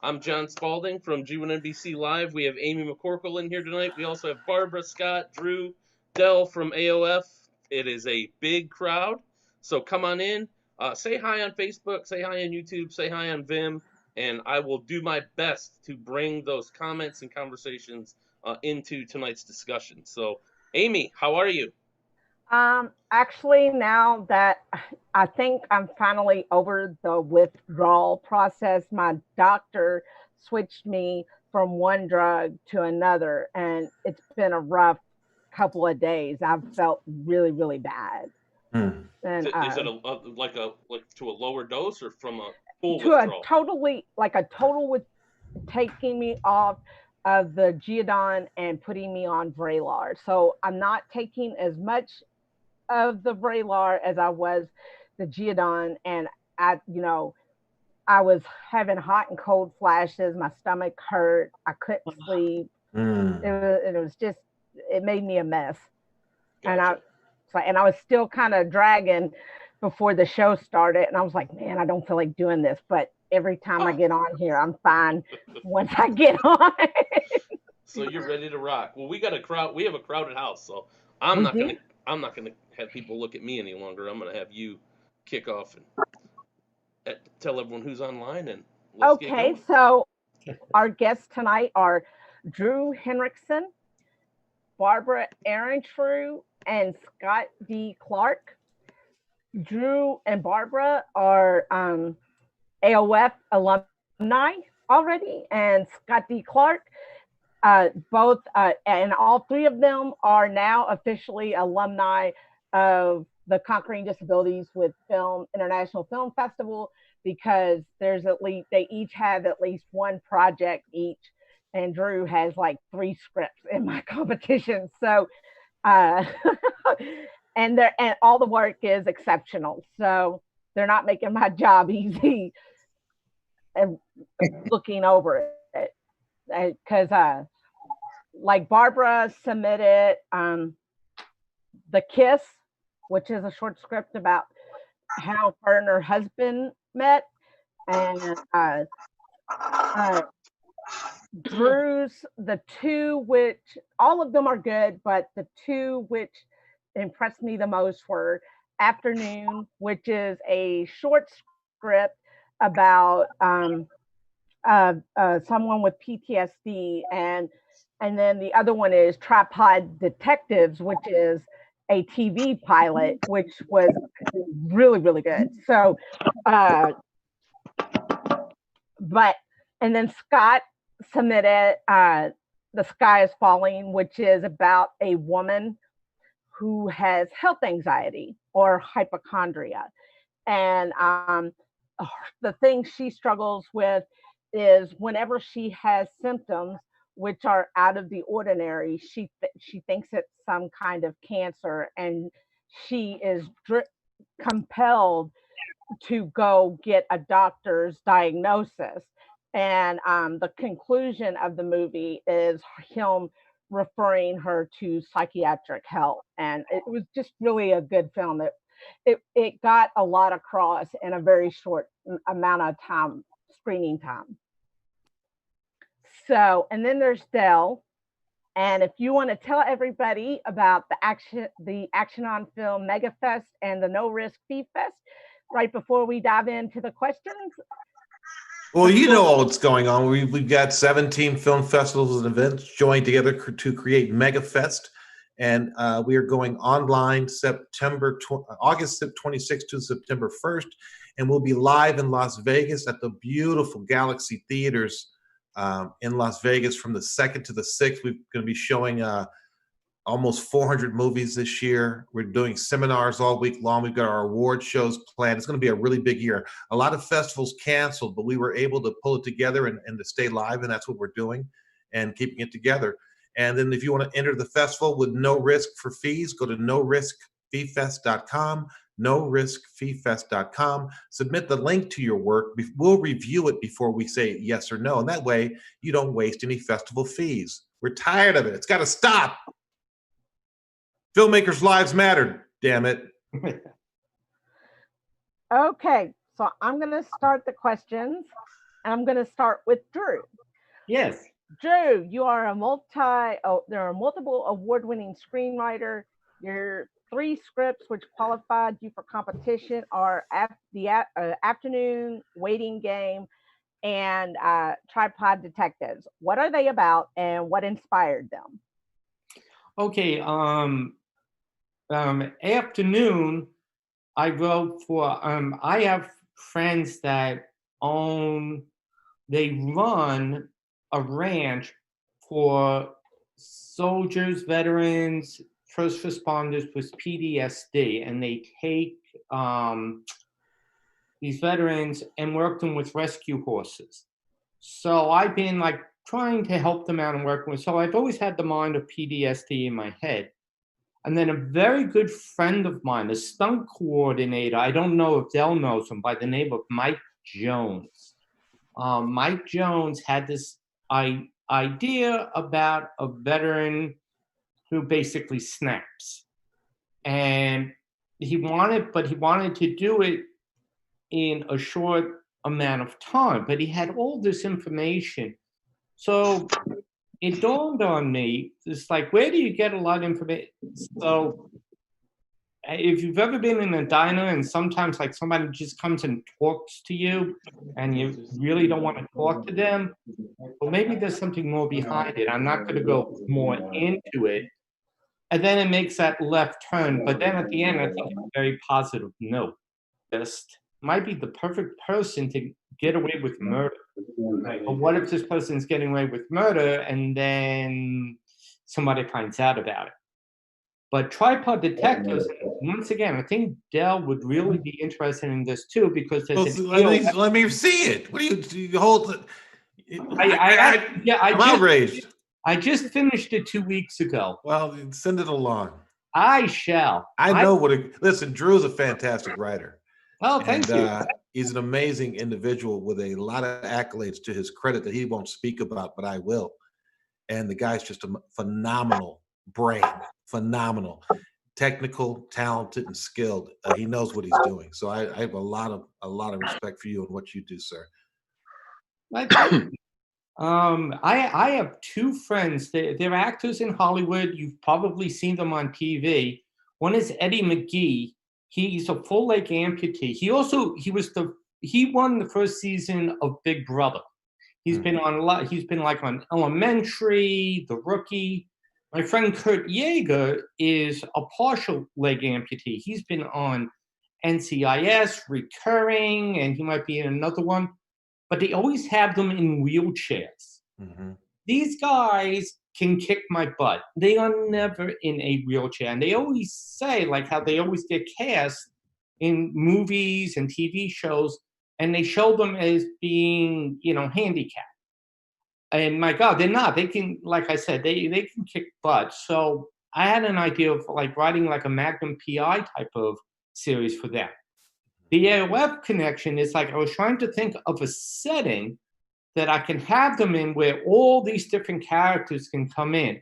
I'm John Spalding from G1NBC Live. We have Amy McCorkle in here tonight. We also have Barbara, Scott, Drew, Dell from AOF. It is a big crowd, so come on in. Say hi on Facebook, say hi on YouTube, say hi on Vim, and I will do my best to bring those comments and conversations into tonight's discussion. So, Amy, how are you? Actually, now that I think I'm finally over the withdrawal process, my doctor switched me from one drug to another, and it's been a rough couple of days. I've felt really, really bad. Hmm. And Is it like to a lower dose or from a full to a withdrawal? totally, like a total with taking me off of the Geodon and putting me on Vraylar. So I'm not taking as much of the Vraylar as I was the Geodon, and I was having hot and cold flashes. My stomach hurt. I couldn't sleep. It was just, it made me a mess. Gotcha. And I was still kind of dragging before the show started, and I was like, man, I don't feel like doing this. But every time I get on here, I'm fine once I get on. So you're ready to rock. Well, we got a crowd. We have a crowded house, so I'm not gonna have people look at me any longer. I'm gonna have you kick off and tell everyone who's online and let's get Okay, going. so our guests tonight are Drew Henriksen, Barbara Ehrentreu, and Scott D. Clark. Drew and Barbara are AOF alumni already, and Scott D. Clark, both, and all three of them are now officially alumni of the Conquering Disabilities with Film International Film Festival, because they each have at least one project each, and Drew has like 3 scripts in my competition. So, uh, and all the work is exceptional. So they're not making my job easy and looking over it, because like Barbara submitted The Kiss, which is a short script about how her and her husband met, and Drew's the two, which all of them are good, but the two which impressed me the most were Afternoon, which is a short script about someone with PTSD, and then the other one is Tripod Detectives, which is a TV pilot, which was really, really good. So, but and then Scott submitted The Sky is Falling, which is about a woman who has health anxiety or hypochondria, and the thing she struggles with is whenever she has symptoms which are out of the ordinary, she thinks it's some kind of cancer, and she is compelled to go get a doctor's diagnosis. And the conclusion of the movie is him referring her to psychiatric help. And it was just really a good film. It got a lot across in a very short amount of time, screening time. So, and then there's Dell. And if you want to tell everybody about the Action on Film Megafest and the No Risk Fee Fest, right before we dive into the questions. Well, you know all what's going on. We've got 17 film festivals and events joined together to create Megafest, and we are going online August 26th to September 1st, and we'll be live in Las Vegas at the beautiful Galaxy Theaters in Las Vegas from the 2nd to the 6th. We're going to be showing almost 400 movies this year. We're doing seminars all week long. We've got our award shows planned. It's going to be a really big year. A lot of festivals canceled, but we were able to pull it together and to stay live, and that's what we're doing and keeping it together. And then if you want to enter the festival with no risk for fees, go to noriskfeefest.com, noriskfeefest.com. Submit the link to your work. We'll review it before we say yes or no, and that way you don't waste any festival fees. We're tired of it. It's got to stop. Filmmakers' lives matter, damn it. Okay, so I'm going to start the questions, I'm going to start with Drew. Yes. Drew, you are there are multiple award-winning screenwriter. Your 3 scripts which qualified you for competition are Afternoon, Waiting Game, and Tripod Detectives. What are they about, and what inspired them? Okay. Afternoon, I wrote for. I have friends that they run a ranch for soldiers, veterans, first responders with PTSD, and they take these veterans and work them with rescue horses. So I've been like trying to help them out and working with. So I've always had the mind of PTSD in my head. And then a very good friend of mine, a stunt coordinator, I don't know if Del knows him, by the name of Mike Jones. Mike Jones had this idea about a veteran who basically snaps. And he wanted to do it in a short amount of time, but he had all this information. So it dawned on me, it's like, where do you get a lot of information? So if you've ever been in a diner and sometimes like somebody just comes and talks to you and you really don't want to talk to them, well, maybe there's something more behind it. I'm not going to go more into it. And then it makes that left turn. But then at the end, I think it's a very positive note. Just might be the perfect person to get away with murder. Right? But what if this person's getting away with murder and then somebody finds out about it? But Tripod Detectives, once again, I think Del would really be interested in this too, because there's let me see it. What do you hold it? I'm outraged. I just finished it 2 weeks ago. Well, send it along. I shall. I know listen, Drew's a fantastic writer. Oh, thank you. He's an amazing individual with a lot of accolades to his credit that he won't speak about, but I will. And the guy's just a phenomenal brain, phenomenal, technical, talented, and skilled. He knows what he's doing. So I have a lot of respect for you and what you do, sir. I have 2 friends. They're actors in Hollywood. You've probably seen them on TV. One is Eddie McGee. He's a full leg amputee. He won the first season of Big Brother. He's been on He's been like on Elementary, The Rookie. My friend Kurt Yeager is a partial leg amputee. He's been on NCIS, Recurring, and he might be in another one. But they always have them in wheelchairs. Mm-hmm. These guys can kick my butt. They are never in a wheelchair. And they always say, like, how they always get cast in movies and TV shows, and they show them as being, handicapped. And my God, they're not. They can, like I said, they can kick butt. So I had an idea of like writing like a Magnum PI type of series for them. The AOF connection is like I was trying to think of a setting that I can have them in where all these different characters can come in.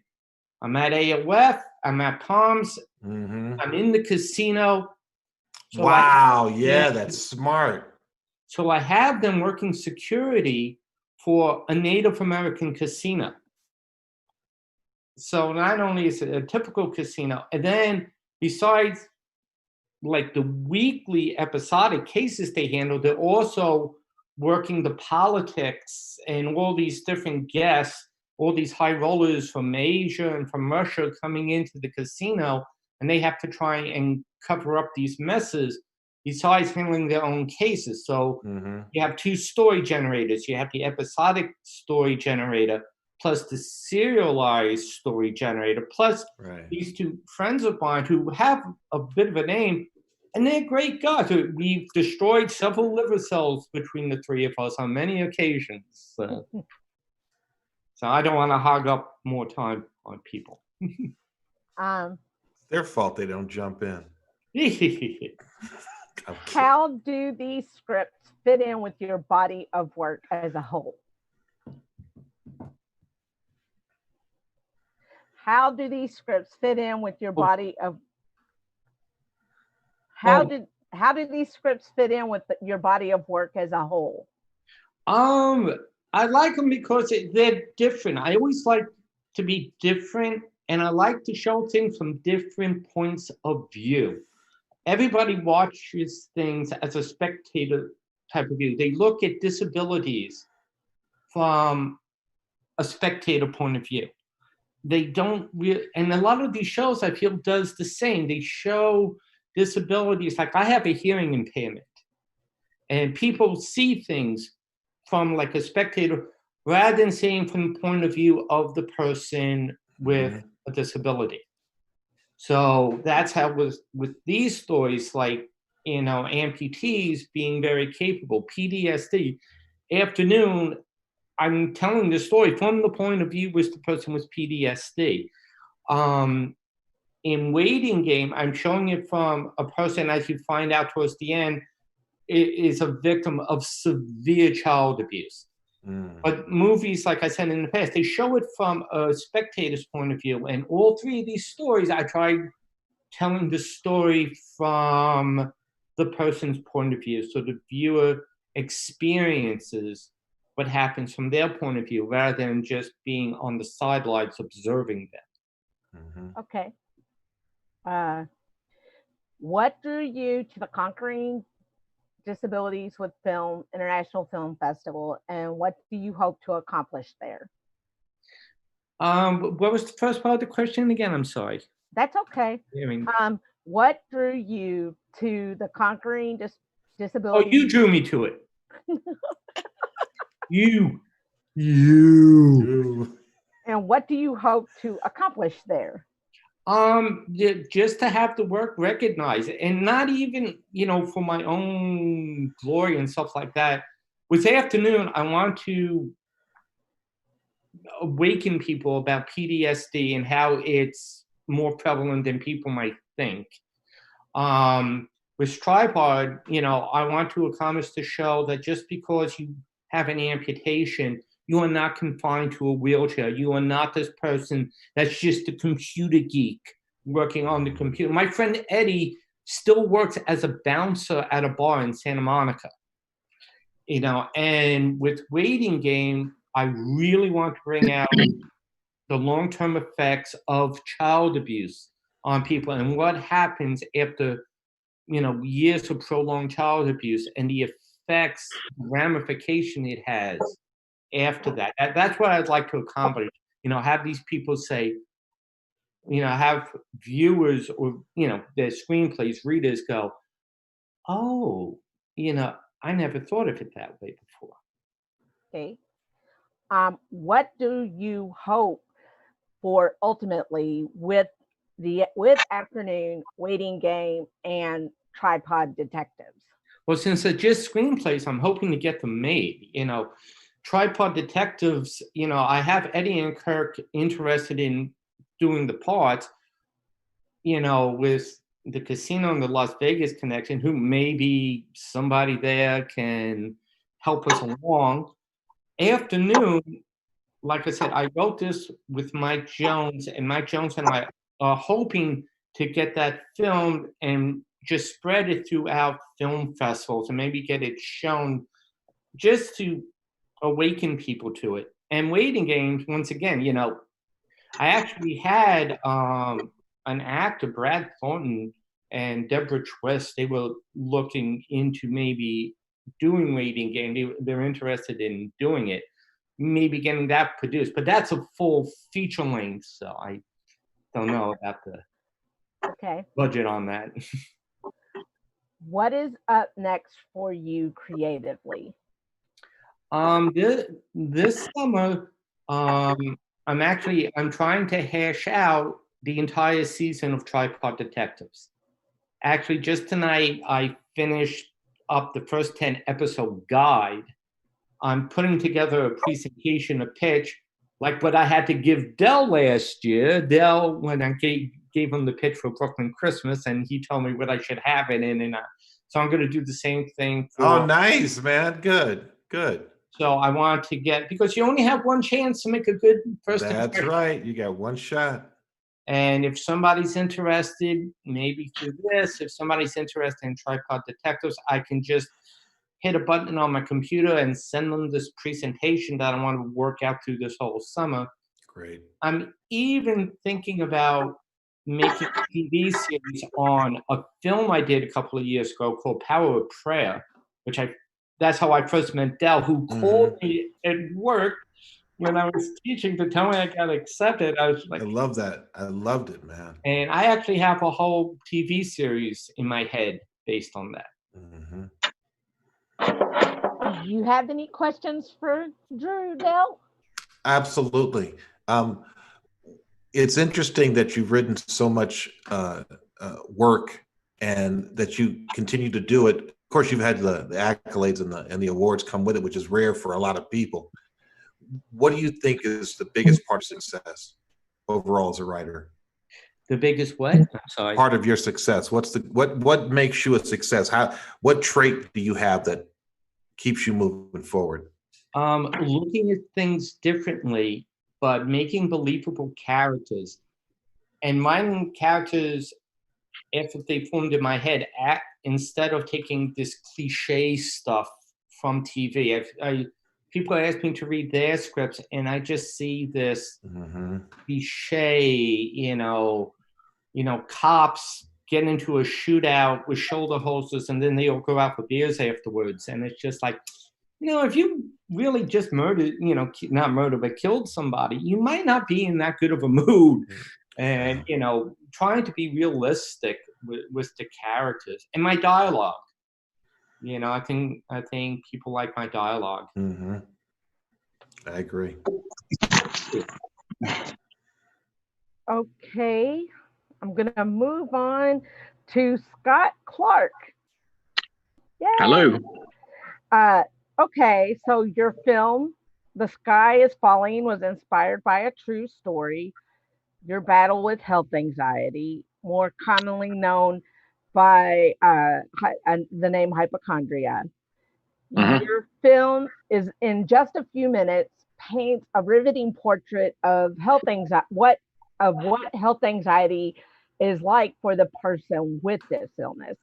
I'm at AOF, I'm at Palms, I'm in the casino. So wow, that's smart. So I have them working security for a Native American casino. So not only is it a typical casino, and then besides like the weekly episodic cases they handle, they're also working the politics and all these different guests, all these high rollers from Asia and from Russia coming into the casino, and they have to try and cover up these messes besides handling their own cases. So you have 2 story generators. You have the episodic story generator plus the serialized story generator, plus these 2 friends of mine who have a bit of a name. And they're great guys. We've destroyed several liver cells between the 3 of us on many occasions. So I don't want to hog up more time on people. It's their fault they don't jump in. How do these scripts fit in with your body of work as a whole? How do these scripts fit in with your body of How do these scripts fit in with your body of work as a whole? I like them because they're different. I always like to be different, and I like to show things from different points of view. Everybody watches things as a spectator type of view. They look at disabilities from a spectator point of view. They don't really, and a lot of these shows I feel does the same. They show disabilities, like I have a hearing impairment, and people see things from like a spectator rather than seeing from the point of view of the person with a disability. So that's how with these stories, like, you know, amputees being very capable, PTSD. Afternoon, I'm telling the story from the point of view with the person with PTSD. In Waiting Game, I'm showing it from a person, as you find out towards the end, is a victim of severe child abuse. But movies, like I said in the past, they show it from a spectator's point of view. And all three of these stories, I tried telling the story from the person's point of view. So the viewer experiences what happens from their point of view rather than just being on the sidelines observing them. Okay. What drew you to the Conquering Disabilities with Film International Film Festival, and what do you hope to accomplish there? What was the first part of the question again? I'm sorry. That's okay. I mean, what drew you to the Conquering Disabilities? oh, you drew me to it. You. And what do you hope to accomplish there? Just to have the work recognized, and not even, you know, for my own glory and stuff like that. With Afternoon, I want to awaken people about PTSD and how it's more prevalent than people might think. With Tripod, you know, I want to accomplish to show that just because you have an amputation, you are not confined to a wheelchair. You are not this person that's just a computer geek working on the computer. My friend Eddie still works as a bouncer at a bar in Santa Monica. You know, and with Waiting Game, I really want to bring out the long-term effects of child abuse on people and what happens after, you know, years of prolonged child abuse and the effects, ramification it has after that. That's what I'd like to accomplish. You know, have these people say, you know, have viewers or, you know, their screenplays, readers go, oh, you know, I never thought of it that way before. Okay. What do you hope for ultimately with Afternoon, Waiting Game, and Tripod Detectives? Well, since they're just screenplays, I'm hoping to get them made. You know, Tripod Detectives, you know, I have Eddie and Kirk interested in doing the parts, you know, with the casino and the Las Vegas connection, who maybe somebody there can help us along. Afternoon, like I said, I wrote this with Mike Jones, and Mike Jones and I are hoping to get that filmed and just spread it throughout film festivals and maybe get it shown just to awaken people to it. And Waiting Games, once again, you know, I actually had an actor, Brad Thornton and Deborah Twist, they were looking into maybe doing Waiting Game. They're interested in doing it, maybe getting that produced. But that's a full feature length, so I don't know about the budget on that. What is up next for you creatively? This summer, I'm trying to hash out the entire season of Tripod Detectives. Actually, just tonight, I finished up the first 10 episode guide. I'm putting together a presentation, a pitch, like what I had to give Dell last year. Dell, when I gave him the pitch for Brooklyn Christmas, and he told me what I should have it in, and so I'm going to do the same thing. Oh, nice, man. Good. So I want to get, because you only have one chance to make a good first impression. That's right. You got one shot. And if somebody's interested, maybe through this, if somebody's interested in Tripod Detectives, I can just hit a button on my computer and send them this presentation that I want to work out through this whole summer. Great. I'm even thinking about making a TV series on a film I did a couple of years ago called Power of Prayer, which that's how I first met Dell, who called me at work when I was teaching to tell me I got accepted. I was like, I love that. I loved it, man. and I actually have a whole TV series in my head based on that. Do you have any questions for Drew, Dell? Absolutely. It's interesting that you've written so much work and that you continue to do it. Of course, you've had the accolades and the awards come with it, which is rare for a lot of people. What do you think is the biggest part of success overall as a writer? The biggest what? I'm sorry. Part of your success. What makes you a success? What trait do you have that keeps you moving forward? Looking at things differently, but making believable characters. And my characters, after they formed in my head, instead of taking this cliche stuff from TV, people ask me to read their scripts, and I just see this cliche, cops get into a shootout with shoulder holsters, and then they all go out for beers afterwards. And it's just like, if you really just murdered, not murdered, but killed somebody, you might not be in that good of a mood. And, trying to be realistic with the characters and my dialogue. I think people like my dialogue. I agree. Okay, I'm gonna move on to Scott Clark. Yay. Hello. Okay, so your film, The Sky is Falling, was inspired by a true story. Your battle with health anxiety, more commonly known by the name hypochondria. Your film is, in just a few minutes, paints a riveting portrait of health anxiety, what health anxiety is like for the person with this illness.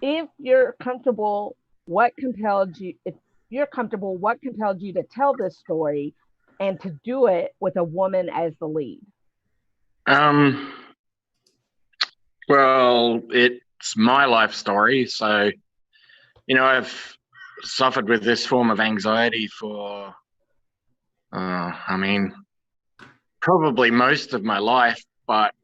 If you're comfortable, what compelled you? If you're comfortable, what compelled you to tell this story and to do it with a woman as the lead? Well, it's my life story. So, I've suffered with this form of anxiety for, probably most of my life, but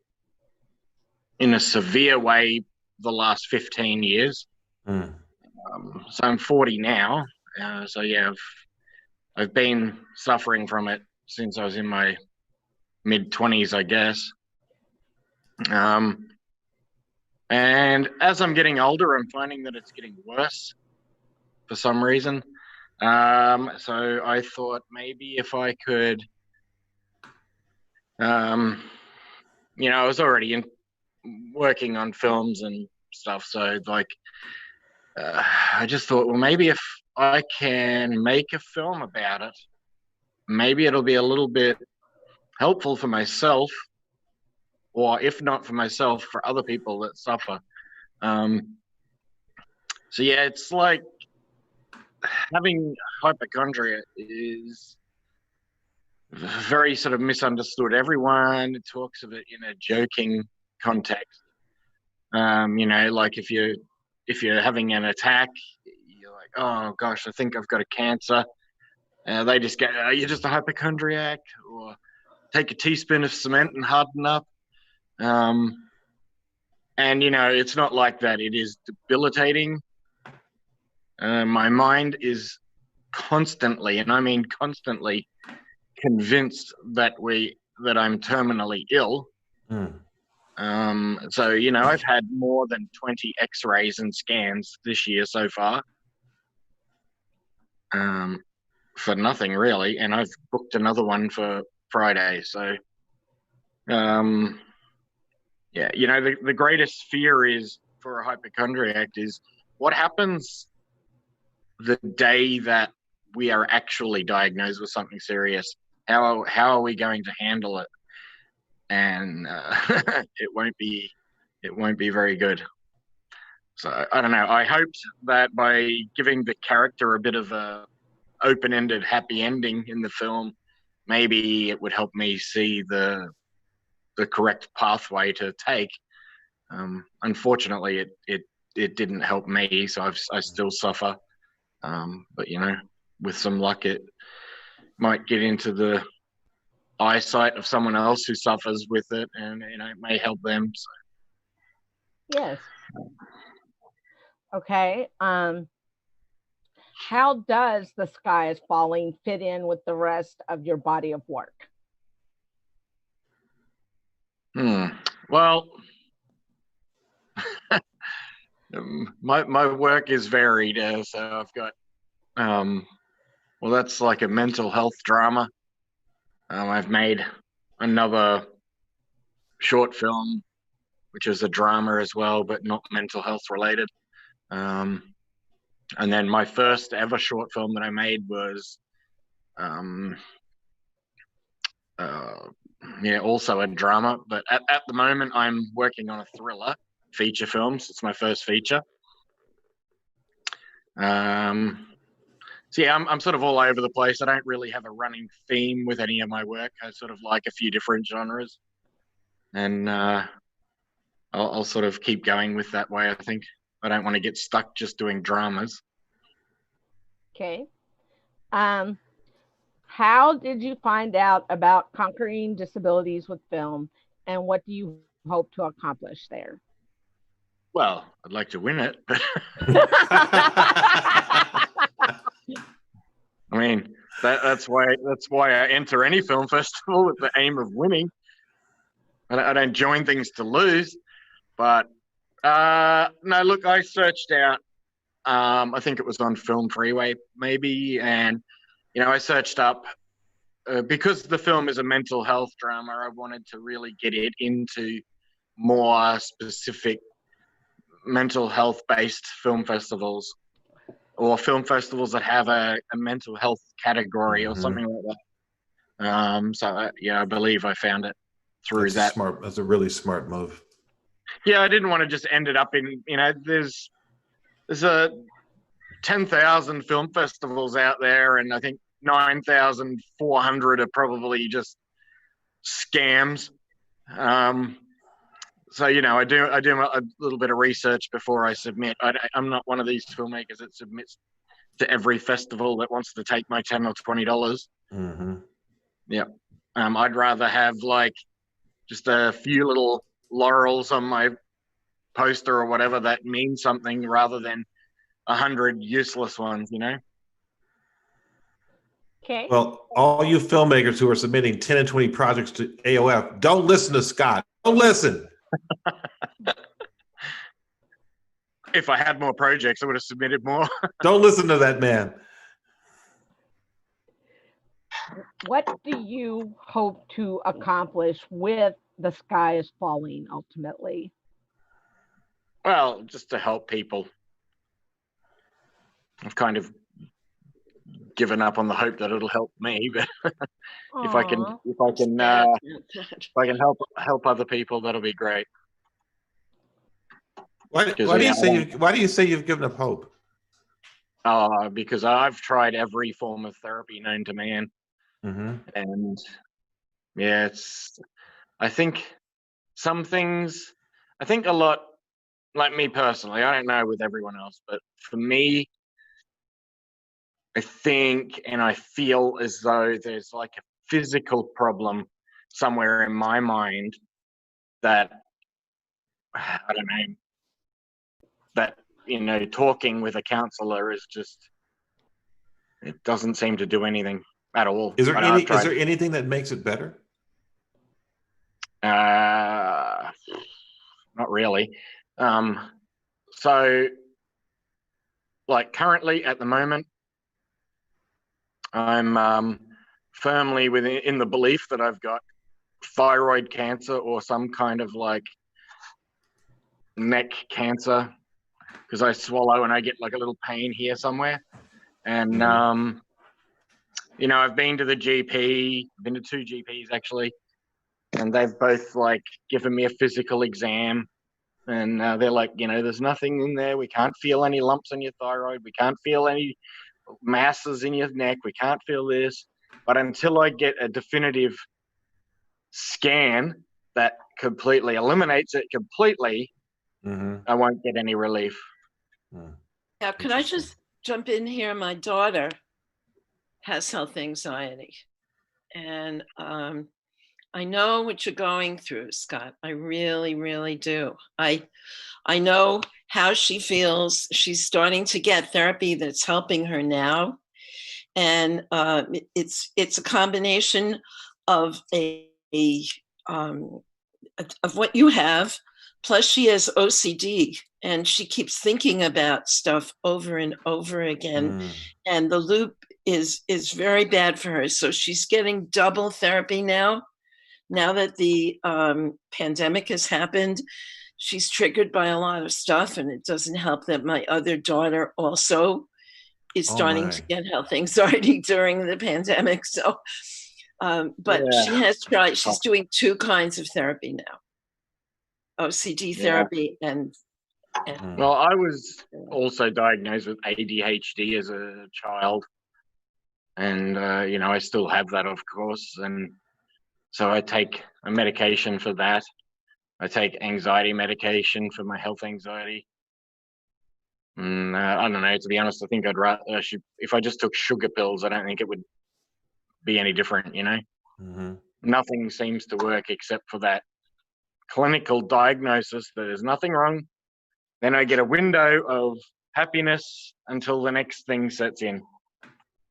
in a severe way, the last 15 years. So I'm 40 now. So yeah, I've been suffering from it since I was in my mid-20s, I guess. And as I'm getting older, I'm finding that it's getting worse for some reason. So I thought maybe if I could, I was already working on films and stuff. So I just thought, well, maybe if I can make a film about it, maybe it'll be a little bit helpful for myself, or if not for myself, for other people that suffer. So yeah, it's like having hypochondria is very sort of misunderstood. Everyone talks of it in a joking context. Like if you're having an attack, you're like, oh gosh, I think I've got a cancer. They just go, oh, you're just a hypochondriac, or take a teaspoon of cement and harden up. And it's not like that. It is debilitating. My mind is constantly, and I mean constantly, convinced that I'm terminally ill. So I've had more than 20 X-rays and scans this year so far, for nothing really, and I've booked another one for Friday. So the greatest fear is for a hypochondriac is what happens the day that we are actually diagnosed with something serious. How are we going to handle it? And it won't be very good. So I don't know. I hoped that by giving the character a bit of a open-ended happy ending in the film, maybe it would help me see the correct pathway to take. Unfortunately, it didn't help me, so I still suffer. But you know, with some luck, it might get into the eyesight of someone else who suffers with it, and you know, it may help them. So. Yes. Okay. How does The Sky is Falling fit in with the rest of your body of work? Well, my work is varied. So I've got, well, that's like a mental health drama. I've made another short film, which is a drama as well, but not mental health related. And then my first ever short film that I made was, also a drama. But at the moment, I'm working on a thriller feature film. So it's my first feature. So yeah, I'm sort of all over the place. I don't really have a running theme with any of my work. I sort of like a few different genres, and I'll sort of keep going with that way. I think I don't want to get stuck just doing dramas. Okay. How did you find out about Conquering Disabilities with Film, and what do you hope to accomplish there? Well, I'd like to win it, but I mean that's why I enter any film festival with the aim of winning. I don't join things to lose. But no, look, I searched out. I think it was on Film Freeway, maybe, and you know, I searched up because the film is a mental health drama. I wanted to really get it into more specific mental health based film festivals, or film festivals that have a mental health category or something like that. So yeah, I believe I found it through that. Smart. That's a really smart move. Yeah, I didn't want to just end it up in, you know, there's a 10,000 film festivals out there, and I think 9,400 are probably just scams. So you know, I do a little bit of research before I submit. I'm not one of these filmmakers that submits to every festival that wants to take my $10 or $20. Yeah, I'd rather have like just a few little laurels on my poster or whatever that means something, rather than 100 useless ones, you know. Okay. Well, all you filmmakers who are submitting 10 and 20 projects to AOF, don't listen to Scott. Don't listen. If I had more projects, I would have submitted more. Don't listen to that man. What do you hope to accomplish with The Sky is Falling ultimately? Well, just to help people. I've kind of given up on the hope that it'll help me, but if I can help other people, that'll be great. Why do you say you've given up hope? Because I've tried every form of therapy known to man, and yeah, I think some things. I think a lot, like me personally. I don't know with everyone else, but for me, I think and I feel as though there's like a physical problem somewhere in my mind that I don't know. That, you know, talking with a counselor is just, it doesn't seem to do anything at all. Is there anything that makes it better? Not really. So like currently at the moment, I'm firmly in the belief that I've got thyroid cancer or some kind of like neck cancer, because I swallow and I get like a little pain here somewhere. And, you know, I've been to the GP, been to 2 GPs actually, and they've both like given me a physical exam And they're like, there's nothing in there. We can't feel any lumps in your thyroid. We can't feel any masses in your neck. We can't feel this. But until I get a definitive scan that completely eliminates it completely, I won't get any relief. Now, could I just jump in here? My daughter has health anxiety. And I know what you're going through, Scott. I really, really do. I know how she feels. She's starting to get therapy that's helping her now. And it's a combination of of what you have, plus she has OCD, and she keeps thinking about stuff over and over again. And the loop is very bad for her. So she's getting double therapy now that the pandemic has happened. She's triggered by a lot of stuff, and it doesn't help that my other daughter also is starting to get health anxiety during the pandemic. So, but she has tried, she's doing 2 kinds of therapy now, OCD therapy and well, I was also diagnosed with ADHD as a child. And, I still have that, of course. And so I take a medication for that. I take anxiety medication for my health anxiety. And I don't know, to be honest, I think I'd rather, if I just took sugar pills, I don't think it would be any different, Nothing seems to work except for that clinical diagnosis that there's nothing wrong. Then I get a window of happiness until the next thing sets in,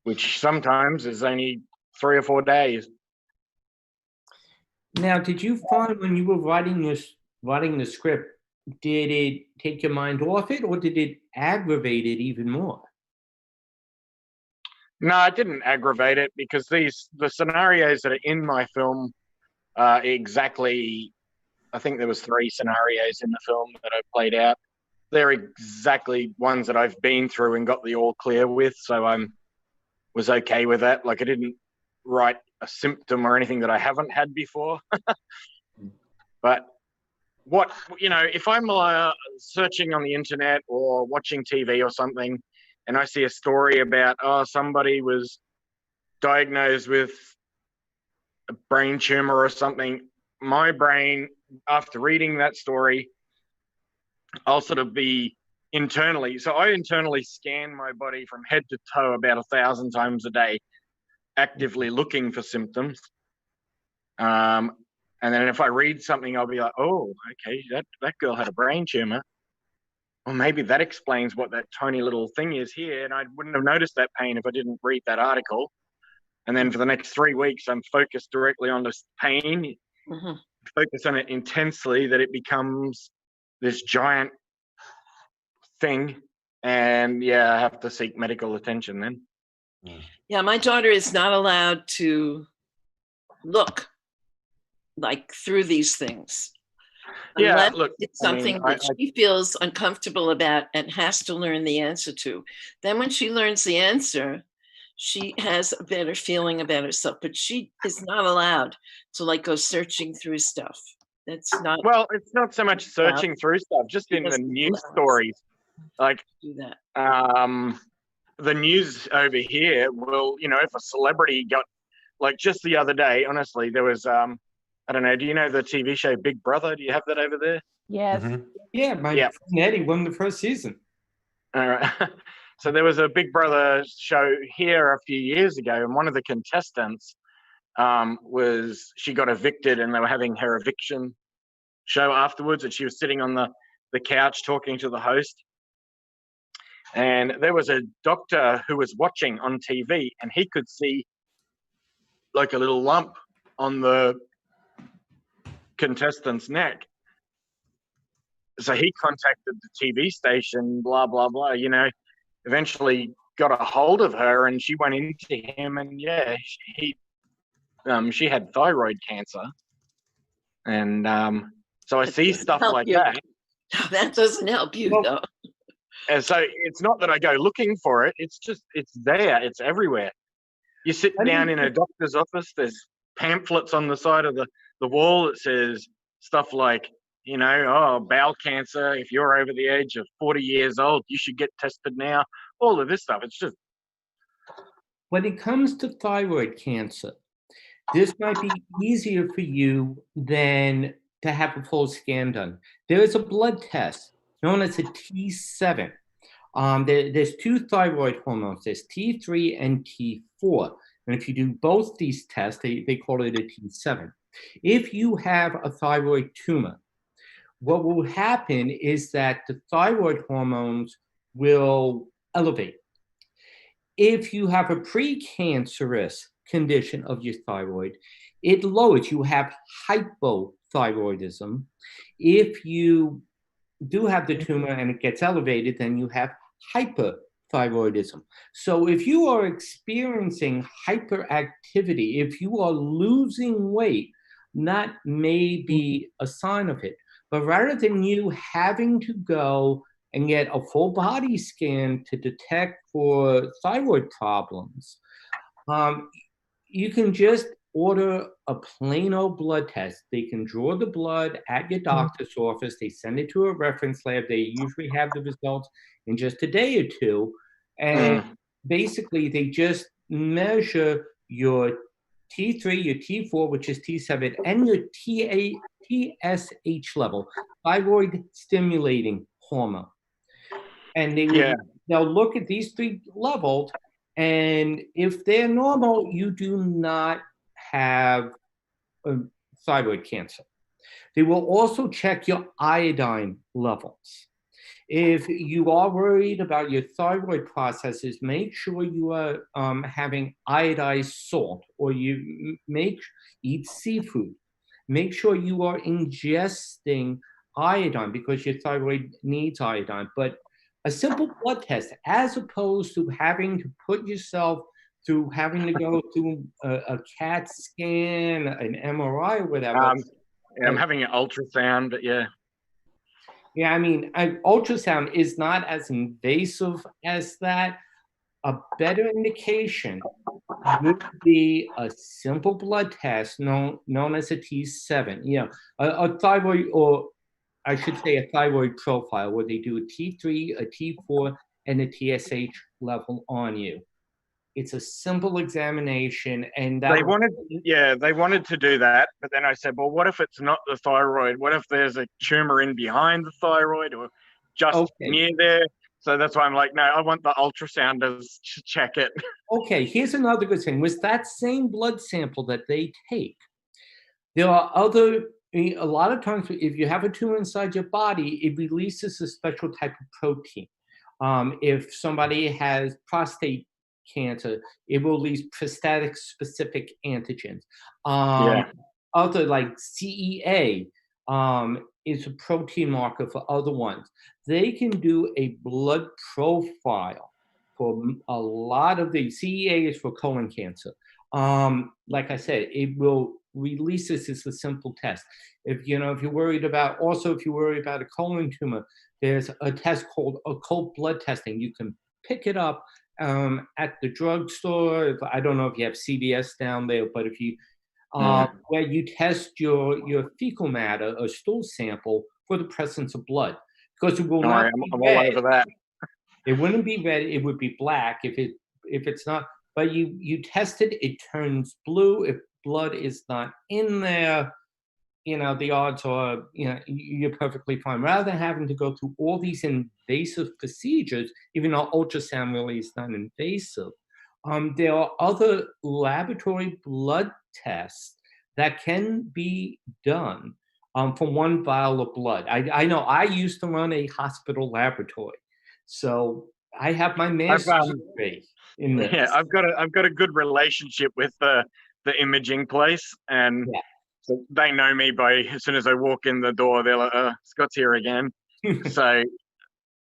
which sometimes is only 3 or 4 days. Now, did you find when you were writing the script, did it take your mind off it, or did it aggravate it even more? No, it didn't aggravate it, because the scenarios that are in my film are exactly, I think there was 3 scenarios in the film that I played out. They're exactly ones that I've been through and got the all clear with, so I was okay with that. Like, I didn't write a symptom or anything that I haven't had before. But if I'm searching on the internet or watching TV or something, and I see a story about, somebody was diagnosed with a brain tumor or something, my brain, after reading that story, I'll sort of be internally. So I internally scan my body from head to toe about 1,000 times a day, actively looking for symptoms. And then if I read something, I'll be like, oh, okay, that girl had a brain tumor. Well, maybe that explains what that tiny little thing is here. And I wouldn't have noticed that pain if I didn't read that article. And then for the next 3 weeks, I'm focused directly on this pain, focus on it intensely, that it becomes this giant thing. And I have to seek medical attention then. Yeah, my daughter is not allowed to look like through these things. Unless look, it's something that she feels uncomfortable about and has to learn the answer to. Then when she learns the answer, she has a better feeling about herself, but she is not allowed to go searching through stuff. That's not. Well, it's not so much searching through stuff, just in the news stories. Like, do that. The news over here will, if a celebrity got, like just the other day, honestly, there was, I don't know, do you know the TV show Big Brother? Do you have that over there? Yes. Yeah, my friend Eddie won the first season. All right. So there was a Big Brother show here a few years ago, and one of the contestants she got evicted, and they were having her eviction show afterwards, and she was sitting on the couch talking to the host. And there was a doctor who was watching on TV, and he could see like a little lump on the contestant's neck. So he contacted the TV station, blah, blah, blah, eventually got a hold of her, and she went into him, and she had thyroid cancer. And so I see stuff like that. That doesn't help you, though. And so it's not that I go looking for it. It's just, it's there. It's everywhere. You sit down in a doctor's office, there's pamphlets on the side of the wall that says stuff like, you know, oh, bowel cancer, if you're over the age of 40 years old, you should get tested now. All of this stuff. It's just. When it comes to thyroid cancer, this might be easier for you than to have a full scan done. There is a blood test known as a T7. There's two thyroid hormones. There's T3 and T4. And if you do both these tests, they call it a T7. If you have a thyroid tumor, what will happen is that the thyroid hormones will elevate. If you have a precancerous condition of your thyroid, it lowers. You have hypothyroidism. If you do have the tumor and it gets elevated, then you have hyperthyroidism. So if you are experiencing hyperactivity, if you are losing weight, that may be a sign of it. But rather than you having to go and get a full body scan to detect for thyroid problems, you can just order a plain old blood test. They can draw the blood at your doctor's office. They send it to a reference lab. They usually have the results in just a day or two. And basically, they just measure your T3, your T4, which is T7, and your TSH level, thyroid stimulating hormone. And they'll look at these three levels, and if they're normal, you do not have thyroid cancer. They will also check your iodine levels. If you are worried about your thyroid processes, make sure you are having iodized salt, or you eat seafood. Make sure you are ingesting iodine because your thyroid needs iodine. But a simple blood test, as opposed to having to put yourself through having to go through a CAT scan, an MRI, or whatever. I'm having an ultrasound, but yeah. Yeah, I mean, ultrasound is not as invasive as that. A better indication would be a simple blood test known as a T7. You know, a thyroid, or I should say a thyroid profile, where they do a T3, a T4, and a TSH level on you. It's a simple examination, and they wanted to do that, but then I said, well, what if it's not the thyroid? What if there's a tumor in behind the thyroid, or just near there? So that's why I'm like, no, I want the ultrasound to check it. Okay, here's another good thing. With that same blood sample that they take, there are a lot of times, if you have a tumor inside your body, it releases a special type of protein. If somebody has prostate cancer, it will release prostatic specific antigens. Other, like CEA, is a protein marker for other ones. They can do a blood profile for a lot of the CEA is for colon cancer. Like I said, it will release this as a simple test. If you're worried about a colon tumor, there's a test called occult blood testing. You can pick it up at the drugstore. I don't know if you have CVS down there, but if you where you test your fecal matter or stool sample for the presence of blood, because it will not be I'm red. all over that. It wouldn't be red. It would be black if it's not. But you test it, it turns blue. If blood is not in there, the odds are, you're perfectly fine. Rather than having to go through all these invasive procedures, even though ultrasound really is not invasive, there are other laboratory blood tests that can be done from one vial of blood. I know I used to run a hospital laboratory, so I have my master's degree in this. Yeah, I've got a good relationship with the imaging place, and so they know me by as soon as I walk in the door, they're like, Scott's here again. So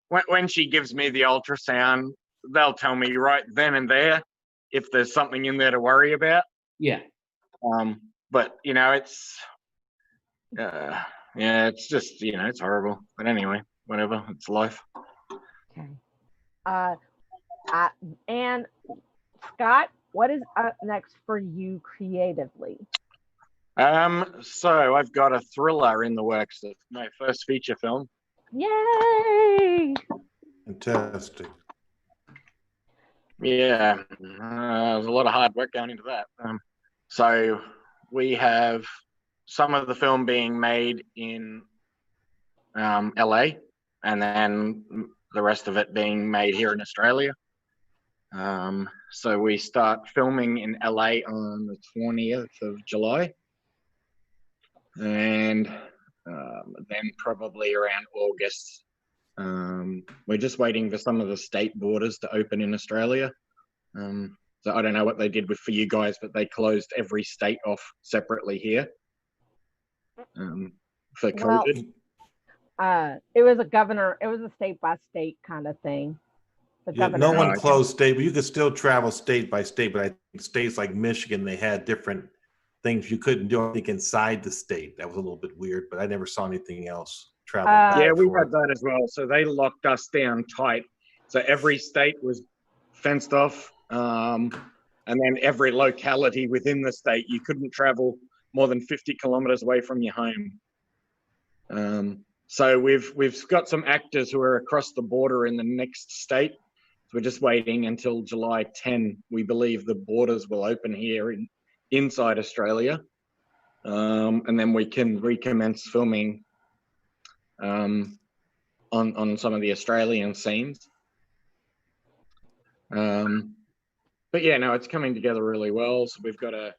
when she gives me the ultrasound, they'll tell me right then and there if there's something in there to worry about. Yeah. But it's it's just it's horrible. But anyway, whatever. It's life. Okay. And Scott, what is up next for you creatively? So I've got a thriller in the works. Of my first feature film. Yay! Fantastic. Yeah, there's a lot of hard work going into that. So we have some of the film being made in LA, and then the rest of it being made here in Australia. So we start filming in LA on the 20th of July, and then probably around August. We're just waiting for some of the state borders to open in Australia. So I don't know what they did for you guys, but they closed every state off separately here for COVID. It was a state by state kind of thing. No one closed state, but you could still travel state by state. But I think states like Michigan, they had different things you couldn't do, I think, inside the state. That was a little bit weird, but I never saw anything else. Yeah, we had that as well. So they locked us down tight. So every state was fenced off. And then every locality within the state, you couldn't travel more than 50 kilometers away from your home. So we've got some actors who are across the border in the next state. So we're just waiting until July 10. We believe the borders will open here inside Australia. And then we can recommence filming on some of the Australian scenes. But yeah, no, it's coming together really well. So we've got a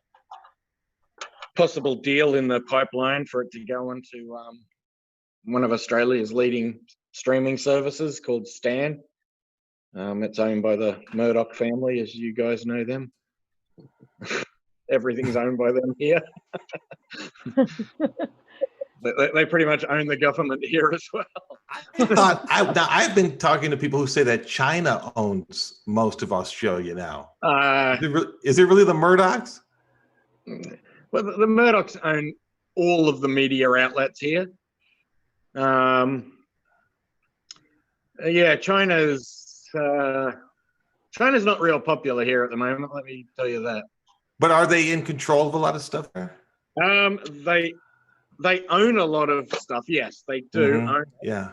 possible deal in the pipeline for it to go into one of Australia's leading streaming services called Stan. It's owned by the Murdoch family, as you guys know them. Everything's owned by them here. They pretty much own the government here as well. I've been talking to people who say that China owns most of Australia now. Is it really the Murdochs? Well, the Murdochs own all of the media outlets here. Yeah, China's not real popular here at the moment. Let me tell you that. But are they in control of a lot of stuff there? They own a lot of stuff. Yes, they do. Own it. Yeah.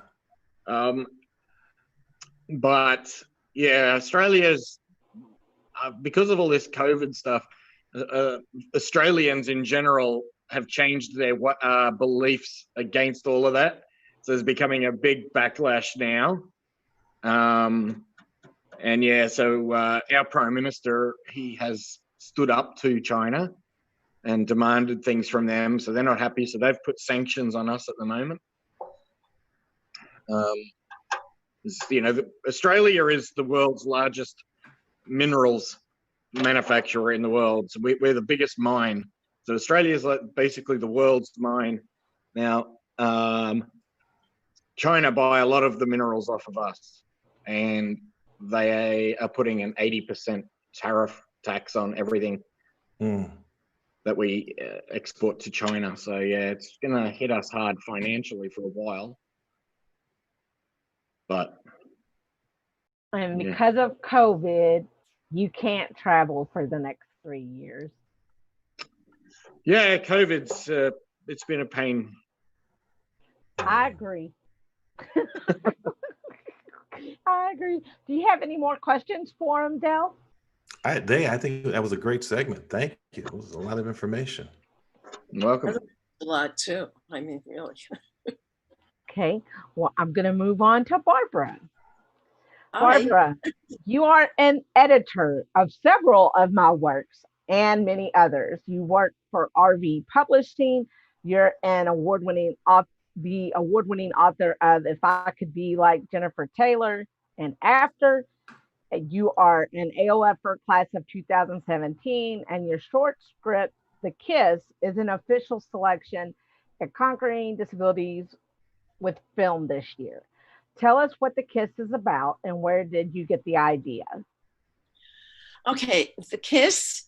But yeah, Australia's because of all this COVID stuff, Australians in general have changed their beliefs against all of that. So there's becoming a big backlash now. And yeah, so our Prime Minister, he has stood up to China and demanded things from them. So they're not happy. So they've put sanctions on us at the moment. Australia is the world's largest minerals manufacturer in the world. So we're the biggest mine. So Australia is like basically the world's mine. Now, China buy a lot of the minerals off of us, and they are putting an 80% tariff tax on everything that we export to China. So yeah, it's going to hit us hard financially for a while. But and because of COVID, you can't travel for the next 3 years. Yeah, COVID's it's been a pain. I agree. I agree. Do you have any more questions for him, Del? I think that was a great segment. Thank you. It was a lot of information. You're welcome. A lot too. I mean, really. Okay. Well, I'm going to move on to Barbara. Hi. Barbara, you are an editor of several of my works and many others. You work for RV Publishing. You're an award-winning author, the award-winning author of If I Could Be Like Jennifer Taylor and After. You are an AOF class of 2017, and your short script, The Kiss, is an official selection at Conquering Disabilities with Film this year. Tell us what The Kiss is about and where did you get the idea? Okay, The Kiss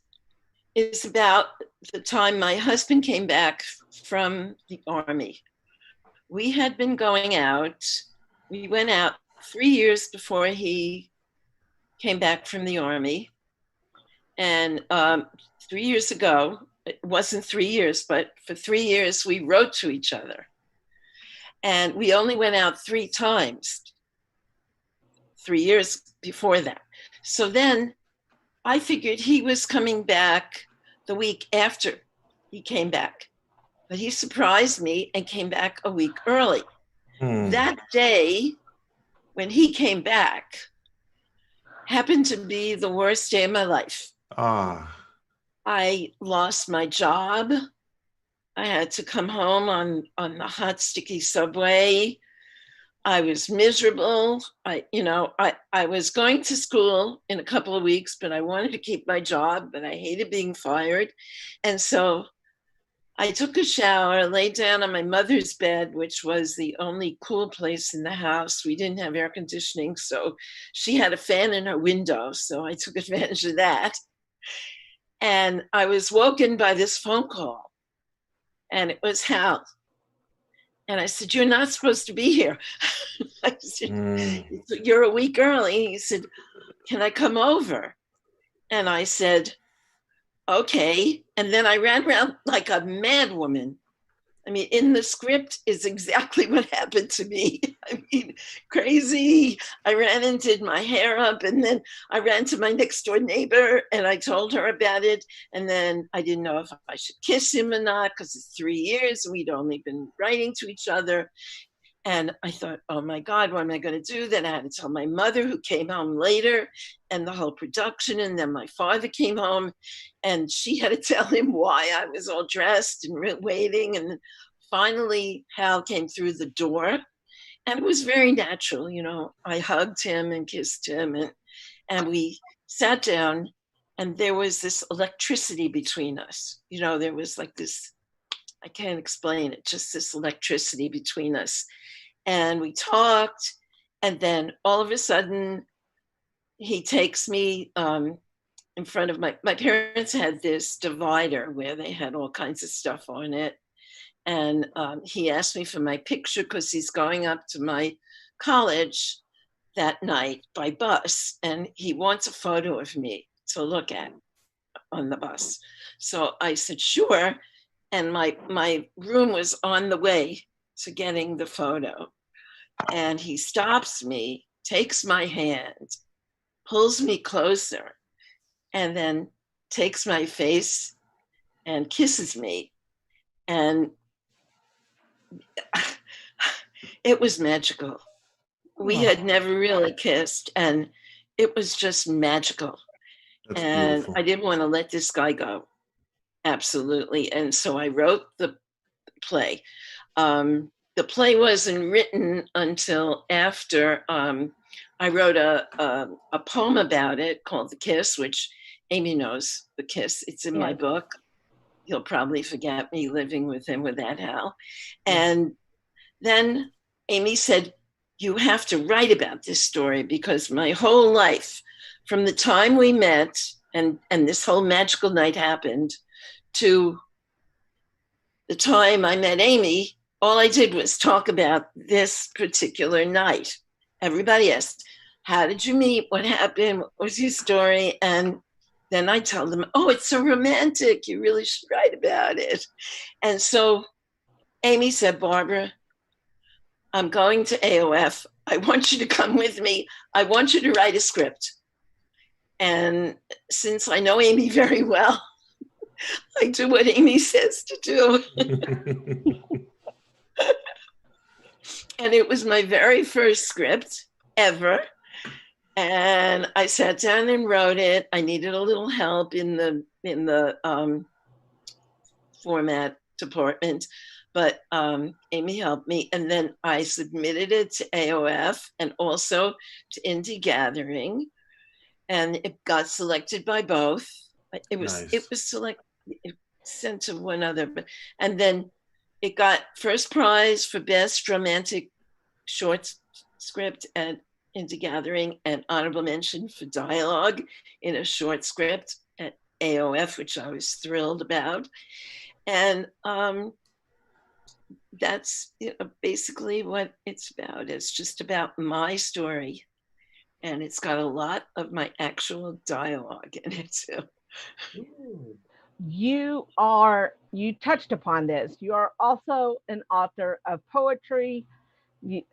is about the time my husband came back from the Army. We had been going out. We went out 3 years before he came back from the Army. And 3 years ago, it wasn't 3 years, but for 3 years we wrote to each other. And we only went out 3 times, 3 years before that. So then I figured he was coming back the week after he came back. But he surprised me and came back a week early. That day, when he came back, happened to be the worst day of my life. I lost my job. I had to come home on the hot, sticky subway. I was miserable. I was going to school in a couple of weeks, but I wanted to keep my job, but I hated being fired. And so I took a shower, laid down on my mother's bed, which was the only cool place in the house. We didn't have air conditioning, so she had a fan in her window. So I took advantage of that. And I was woken by this phone call, and it was Hal. And I said, "You're not supposed to be here." I said, "You're a week early." He said, "Can I come over?" And I said, "Okay." And then I ran around like a mad woman. I mean, in the script is exactly what happened to me. I mean, crazy. I ran and did my hair up, and then I ran to my next door neighbor and I told her about it. And then I didn't know if I should kiss him or not, because it's 3 years and we'd only been writing to each other. And I thought, oh my God, what am I going to do? Then I had to tell my mother, who came home later, and the whole production. And then my father came home and she had to tell him why I was all dressed and waiting. And finally, Hal came through the door, and it was very natural. You know, I hugged him and kissed him, and we sat down, and there was this electricity between us. You know, there was like this, I can't explain it, just this electricity between us. And we talked, and then all of a sudden he takes me in front of my parents had this divider where they had all kinds of stuff on it. And he asked me for my picture because he's going up to my college that night by bus, and he wants a photo of me to look at on the bus. So I said, sure. And my room was on the way to getting the photo. And he stops me, takes my hand, pulls me closer, and then takes my face and kisses me. And it was magical. We had never really kissed, and it was just magical. That's and beautiful. I didn't want to let this guy go. Absolutely. And so I wrote the play. The play wasn't written until after I wrote a poem about it called The Kiss, which Amy knows The Kiss. It's in my book. He'll probably forget me living with him with that, Hal. And then Amy said, you have to write about this story, because my whole life, from the time we met and this whole magical night happened to the time I met Amy, all I did was talk about this particular night. Everybody asked, how did you meet? What happened? What was your story? And then I tell them, oh, it's so romantic. You really should write about it. And so Amy said, Barbara, I'm going to AOF. I want you to come with me. I want you to write a script. And since I know Amy very well, I do what Amy says to do. And it was my very first script ever. And I sat down and wrote it. I needed a little help in the format department, but Amy helped me. And then I submitted it to AOF and also to Indie Gathering, and it got selected by both. It was selected, sent to one other, and then it got first prize for best romantic short script at Indie Gathering, and honorable mention for dialogue in a short script at AOF, which I was thrilled about. And that's basically what it's about. It's just about my story, and it's got a lot of my actual dialogue in it too. you touched upon this. You are also an author of poetry. You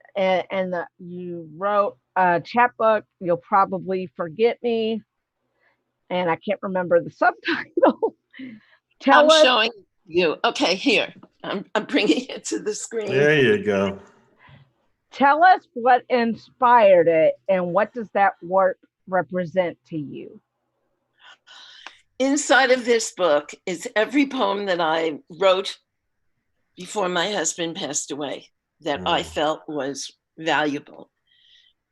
wrote a chapbook, You'll Probably Forget Me, and I can't remember the subtitle. I'm showing you. Okay, here. I'm bringing it to the screen. There you go. Tell us what inspired it and what does that work represent to you? Inside of this book is every poem that I wrote before my husband passed away that I felt was valuable.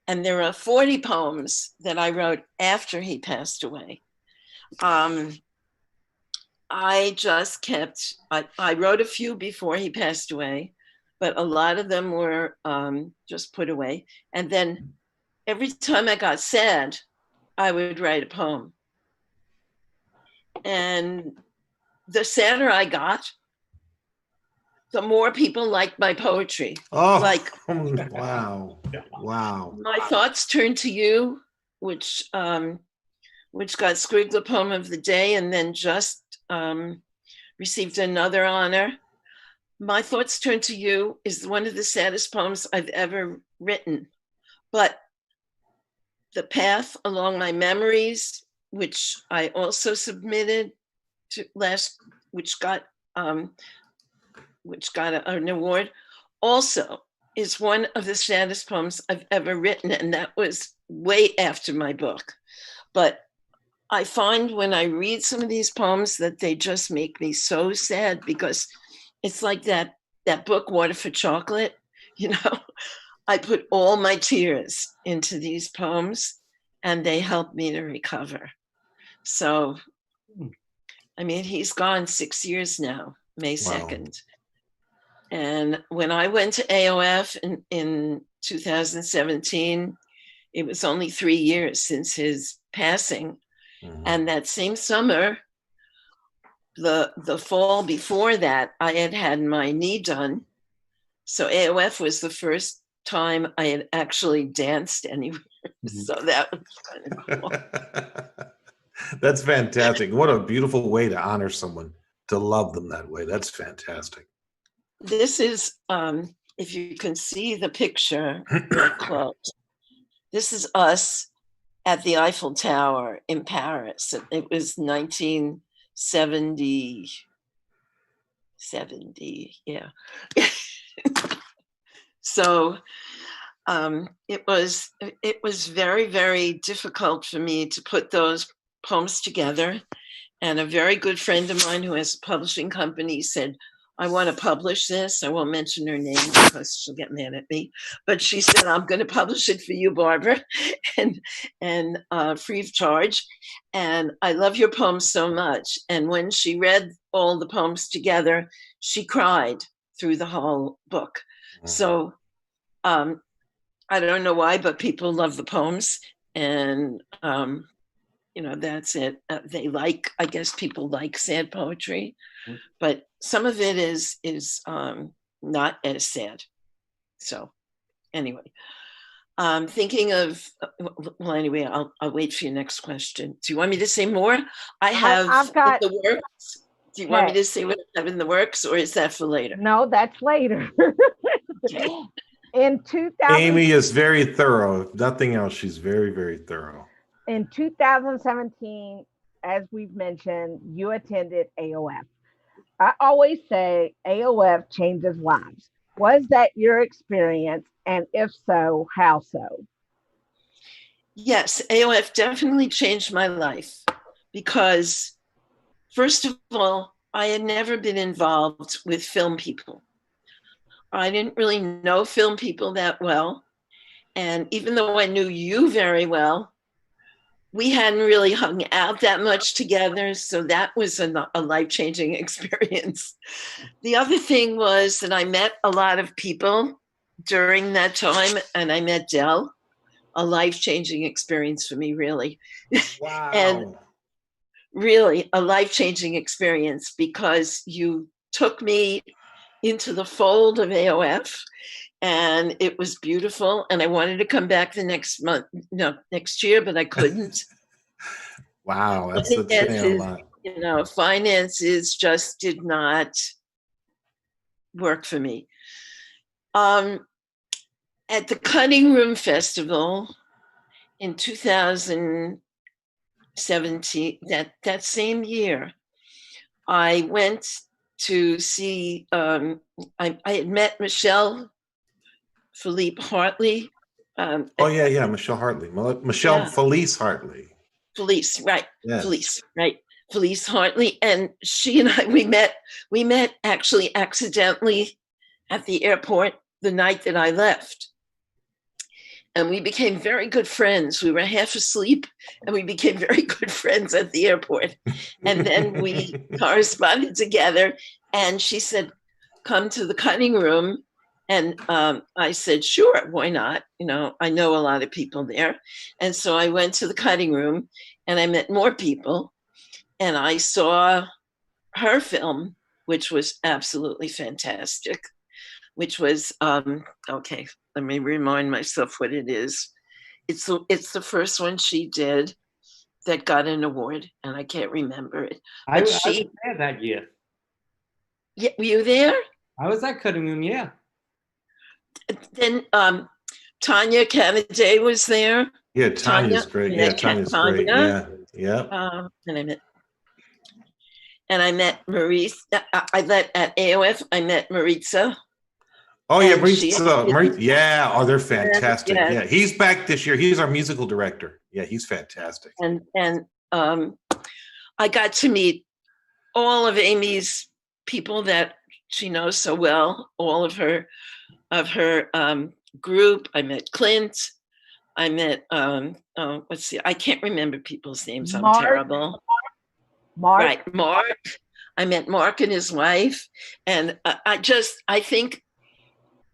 And there are 40 poems that I wrote after he passed away. I just kept, I wrote a few before he passed away, but a lot of them were just put away. And then every time I got sad, I would write a poem. And the sadder I got, the more people liked my poetry. Oh, like, wow. Wow. My Thoughts Turn to You, which got Scriggler Poem of the Day and then just received another honor. My Thoughts Turn to You is one of the saddest poems I've ever written. But The Path Along My Memories, which I also submitted to which got an award, also is one of the saddest poems I've ever written, and that was way after my book. But I find when I read some of these poems that they just make me so sad, because it's like that book, Water for Chocolate, you know, I put all my tears into these poems and they help me to recover. So, I mean, he's gone 6 years now, May 2nd. Wow. And when I went to AOF in 2017, it was only 3 years since his passing. Mm-hmm. And that same summer, the fall before that, I had my knee done. So AOF was the first time I had actually danced anywhere. Mm-hmm. So that was kind of cool. That's fantastic. What a beautiful way to honor someone, to love them that way. That's fantastic. This is, if you can see the picture real close, this is us at the Eiffel Tower in Paris. It was 1970, yeah. So it was very, very difficult for me to put those poems together. And a very good friend of mine who has a publishing company said, I want to publish this. I won't mention her name because she'll get mad at me. But she said, I'm going to publish it for you, Barbara, and free of charge. And I love your poems so much. And when she read all the poems together, she cried through the whole book. Mm-hmm. So I don't know why, but people love the poems. And, you know, that's it. I guess people like sad poetry, but some of it is not as sad. So anyway, thinking of, well, anyway, I'll wait for your next question. Do you want me to say more? I've got the works. Do you want me to say what I have in the works, or is that for later? No, that's later. In 2000, Amy is very thorough. If nothing else, she's very, very thorough. In 2017, as we've mentioned, you attended AOF. I always say AOF changes lives. Was that your experience? And if so, how so? Yes, AOF definitely changed my life because, first of all, I had never been involved with film people. I didn't really know film people that well. And even though I knew you very well, we hadn't really hung out that much together. So that was a life-changing experience. The other thing was that I met a lot of people during that time, and I met Del, a life-changing experience for me, really. Wow. And really a life-changing experience because you took me into the fold of AOF, and it was beautiful. And I wanted to come back next year, but I couldn't. Wow, that's saying a lot. You know, finances just did not work for me. At the Cutting Room Festival in 2017, that same year, I went to see, I had met Michelle Philippe Hartley. Oh yeah, Michelle Hartley, Michelle Felice Hartley. Felice, right? Yes. Felice, right? Felice Hartley, and she and I we met actually accidentally at the airport the night that I left, and we became very good friends. We were half asleep, and we became very good friends at the airport, and then we corresponded together. And she said, "Come to the cutting room." And I said, sure, why not? You know, I know a lot of people there. And so I went to the cutting room and I met more people and I saw her film, which was absolutely fantastic, which was, okay, let me remind myself what it is. It's the first one she did that got an award and I can't remember it. I was there that year. Yeah, were you there? I was at Cutting Room, yeah. Then Tanya Canaday was there. Yeah, Tanya's great. Yeah, Tanya's great. Yeah. And I met Maurice. At AOF, I met Maritza. Oh yeah, Maritza. Yeah, oh, they're fantastic. Yeah, he's back this year. He's our musical director. Yeah, he's fantastic. And I got to meet all of Amy's people that she knows so well. All of her group. I met Clint. I met let's see, I can't remember people's names. I'm terrible. Mark. Right, Mark. I met Mark and his wife, and I think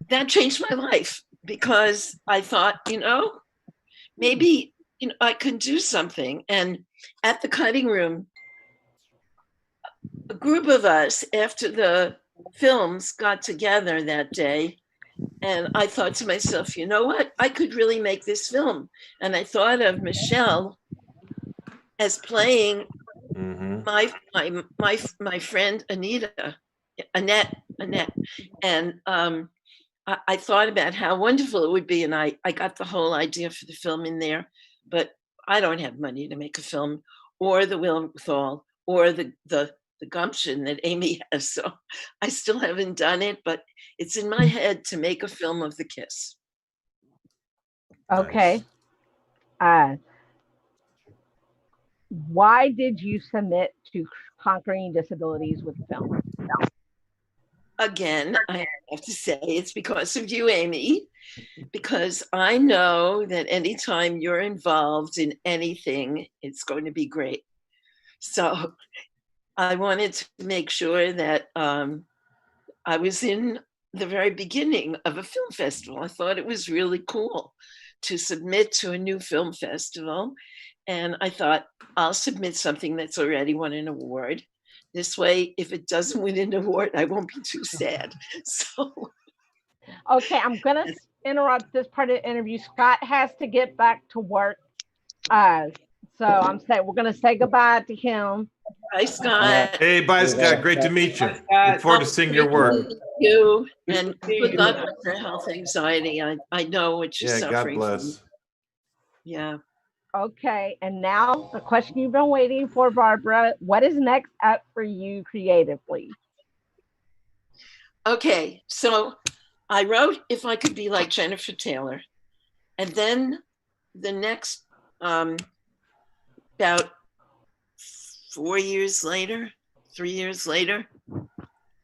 that changed my life because I thought, maybe I can do something. And at the cutting room, a group of us after the films got together that day. And I thought to myself, you know what? I could really make this film. And I thought of Michelle as playing my friend Annette. And I thought about how wonderful it would be. And I got the whole idea for the film in there. But I don't have money to make a film or the wherewithal or the gumption that Amy has. So I still haven't done it, but it's in my head to make a film of the kiss. Okay. Why did you submit to Conquering Disabilities with film? Again, I have to say it's because of you, Amy, because I know that anytime you're involved in anything, it's going to be great. So I wanted to make sure that I was in the very beginning of a film festival. I thought it was really cool to submit to a new film festival. And I thought, I'll submit something that's already won an award. This way, if it doesn't win an award, I won't be too sad. So, okay, I'm going to interrupt this part of the interview. Scott has to get back to work. So we're going to say goodbye to him. Bye, Scott. Hey, bye, Scott. Great to meet you. Look forward to seeing your work. You and good luck with your health anxiety. I know what you're suffering God bless. from. Yeah. Okay, and now the question you've been waiting for, Barbara. What is next up for you creatively? Okay, so I wrote If I Could Be Like Jennifer Taylor. And then the next, about 3 years later,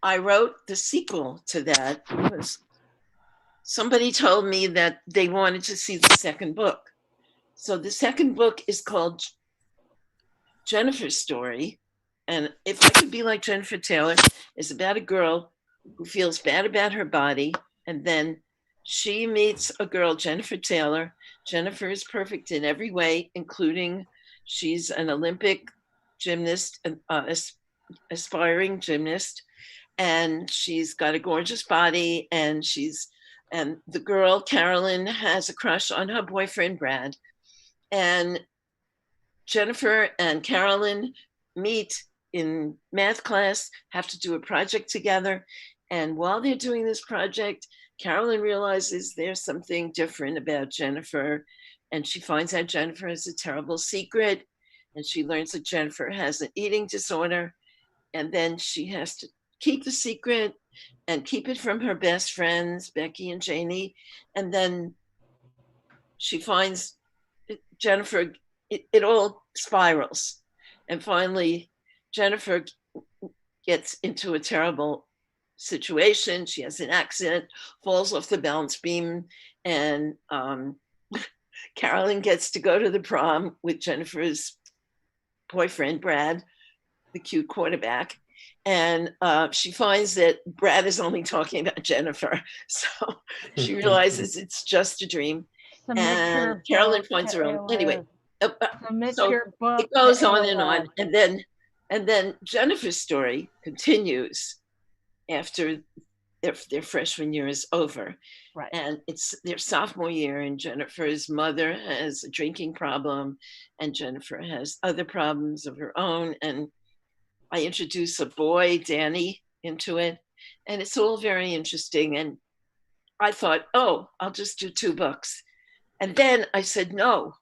I wrote the sequel to that because somebody told me that they wanted to see the second book. So the second book is called Jennifer's Story. And If I Could Be Like Jennifer Taylor is about a girl who feels bad about her body. And then she meets a girl, Jennifer Taylor. Jennifer is perfect in every way, including she's an Olympic gymnast, aspiring gymnast. And she's got a gorgeous body. And the girl, Carolyn, has a crush on her boyfriend, Brad. And Jennifer and Carolyn meet in math class, have to do a project together. And while they're doing this project, Carolyn realizes there's something different about Jennifer. And she finds out Jennifer has a terrible secret. And she learns that Jennifer has an eating disorder. And then she has to keep the secret and keep it from her best friends, Becky and Janie. And then she finds Jennifer, it all spirals. And finally, Jennifer gets into a terrible situation. She has an accident, falls off the balance beam, and Carolyn gets to go to the prom with Jennifer's boyfriend, Brad, the cute quarterback. And she finds that Brad is only talking about Jennifer. So she realizes it's just a dream. And Carolyn finds her own. Anyway, so it goes on and on. And then Jennifer's story continues after their freshman year is over. Right. And it's their sophomore year, and Jennifer's mother has a drinking problem, and Jennifer has other problems of her own. And I introduce a boy, Danny, into it, and it's all very interesting. And I thought, oh, I'll just do 2 books. And then I said, no.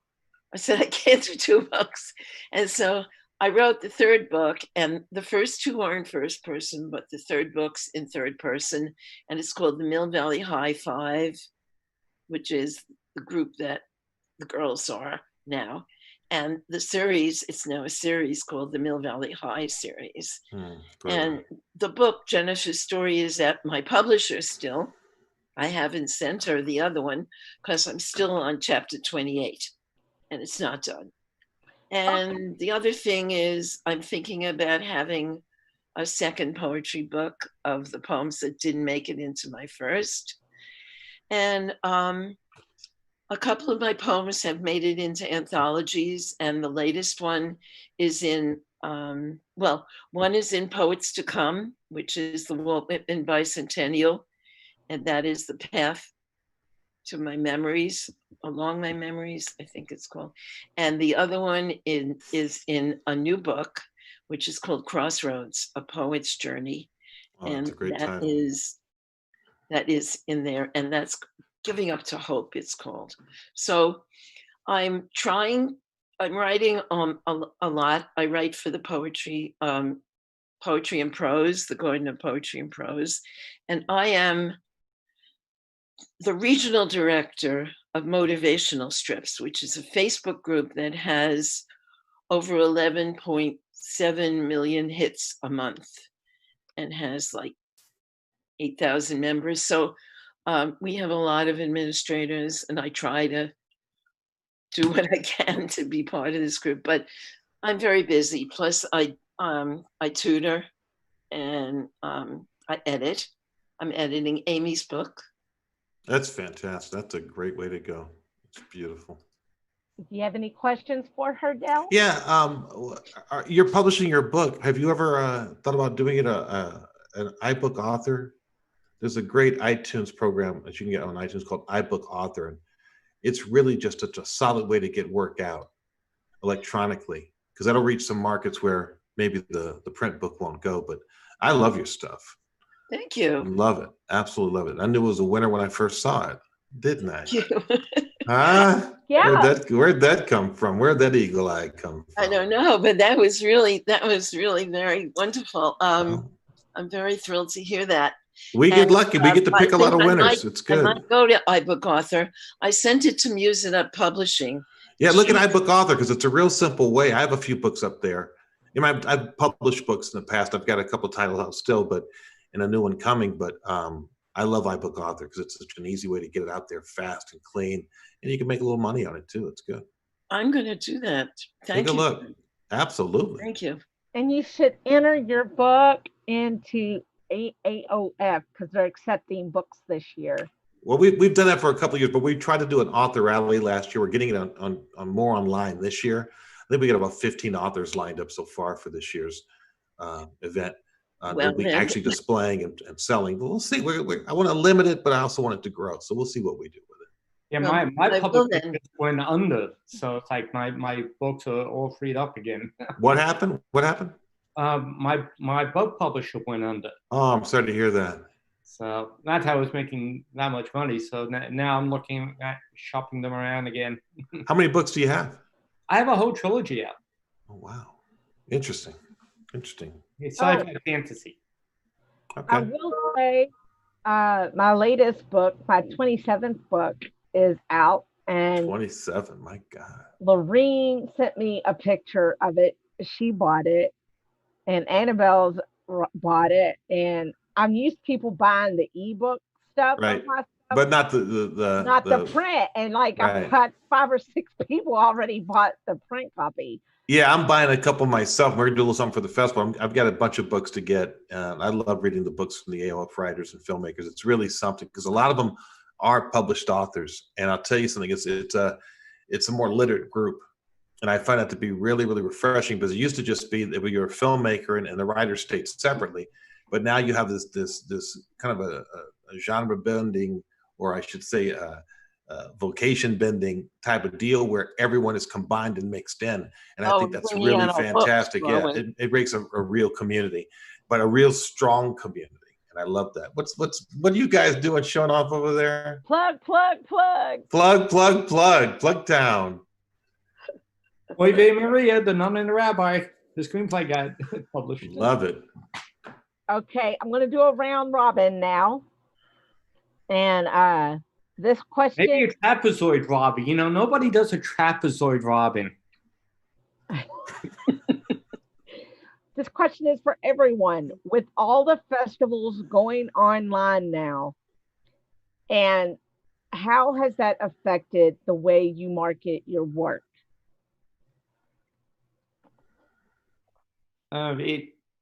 I said, I can't do 2 books. And so I wrote the 3rd book, and the first 2 are in first person, but the 3rd book's in 3rd person. And it's called the Mill Valley High Five, which is the group that the girls are now. And the series, it's now a series called the Mill Valley High series. And the book, Jennifer's story, is at my publisher still. I haven't sent her the other one because I'm still on chapter 28 and it's not done. And the other thing is I'm thinking about having a 2nd poetry book of the poems that didn't make it into my first. And a couple of my poems have made it into anthologies, and the latest one is in, one is in Poets to Come, which is the Walt Whitman Bicentennial, and that is the path to my memories, along my memories, I think it's called. And the other one is in a new book, which is called Crossroads, A Poet's Journey. Oh, and that's a great title. That is in there, and that's Giving Up to Hope, it's called. So I'm writing a lot. I write for the Poetry and Prose, the Garden of Poetry and Prose. And I am the regional director of Motivational Strips, which is a Facebook group that has over 11.7 million hits a month and has like 8,000 members. So we have a lot of administrators, and I try to do what I can to be part of this group, but I'm very busy. Plus I tutor and I edit. I'm editing Amy's book. That's fantastic. That's a great way to go. It's beautiful. Do you have any questions for her, Del? Yeah, you're publishing your book. Have you ever thought about doing it an iBook author? There's a great iTunes program that you can get on iTunes called iBook Author. And it's really just such a solid way to get work out electronically, because that'll reach some markets where maybe the print book won't go. But I love your stuff. Thank you. Love it. Absolutely love it. I knew it was a winner when I first saw it, didn't I? Thank you. Huh? Yeah. Where'd that come from? Where'd that eagle eye come from? I don't know, but that was really very wonderful. I'm very thrilled to hear that. We get lucky. We get to pick a lot of winners. It's good. I might go to iBook Author. I sent it to Muse It Up Publishing. Yeah, look at iBook Author, because it's a real simple way. I have a few books up there. You know, I've published books in the past. I've got a couple titles out still, and a new one coming. But I love iBook Author because it's such an easy way to get it out there fast and clean, and you can make a little money on it too. It's good. I'm going to do that. Thank you. Take a look. Absolutely. Thank you. And you should enter your book into AOF because they're accepting books this year. Well, we've done that for a couple of years, but we tried to do an author rally last year. We're getting it on more online this year. I think we got about 15 authors lined up so far for this year's event. We'll be actually displaying and selling. But we'll see. I want to limit it, but I also want it to grow. So we'll see what we do with it. Yeah, my publication went under, so it's like my books are all freed up again. What happened? My book publisher went under. Oh, I'm sorry to hear that. So that's how I was making that much money. So now I'm looking at shopping them around again. How many books do you have? I have a whole trilogy out. Oh, wow. Interesting. It's sci-fi fantasy. Okay. I will say my latest book, my 27th book, is out. And 27, my God. Lorene sent me a picture of it. She bought it. And Annabelle's bought it. And I'm used to people buying the ebook stuff. Right. Of my stuff, But not the print. And like right. I've got 5 or 6 people already bought the print copy. Yeah, I'm buying a couple myself. We're gonna do a little something for the festival. I've got a bunch of books to get. I love reading the books from the AOF writers and filmmakers. It's really something because a lot of them are published authors. And I'll tell you something. It's a more literate group, and I find that to be really, really refreshing because it used to just be that you're a filmmaker and the writer stayed separately, but now you have this kind of a genre bending, or I should say, vocation bending type of deal where everyone is combined and mixed in, and I think that's really fantastic. Yeah, it makes a real community, but a real strong community, and I love that. What are you guys doing showing off over there? Plug town. Oy vey Maria, the Nun and the Rabbi, the screenplay guy published. Love it. Okay, I'm going to do a round robin now, and this question. Maybe a trapezoid robin. You know, nobody does a trapezoid robin. This question is for everyone. With all the festivals going online now, and how has that affected the way you market your work?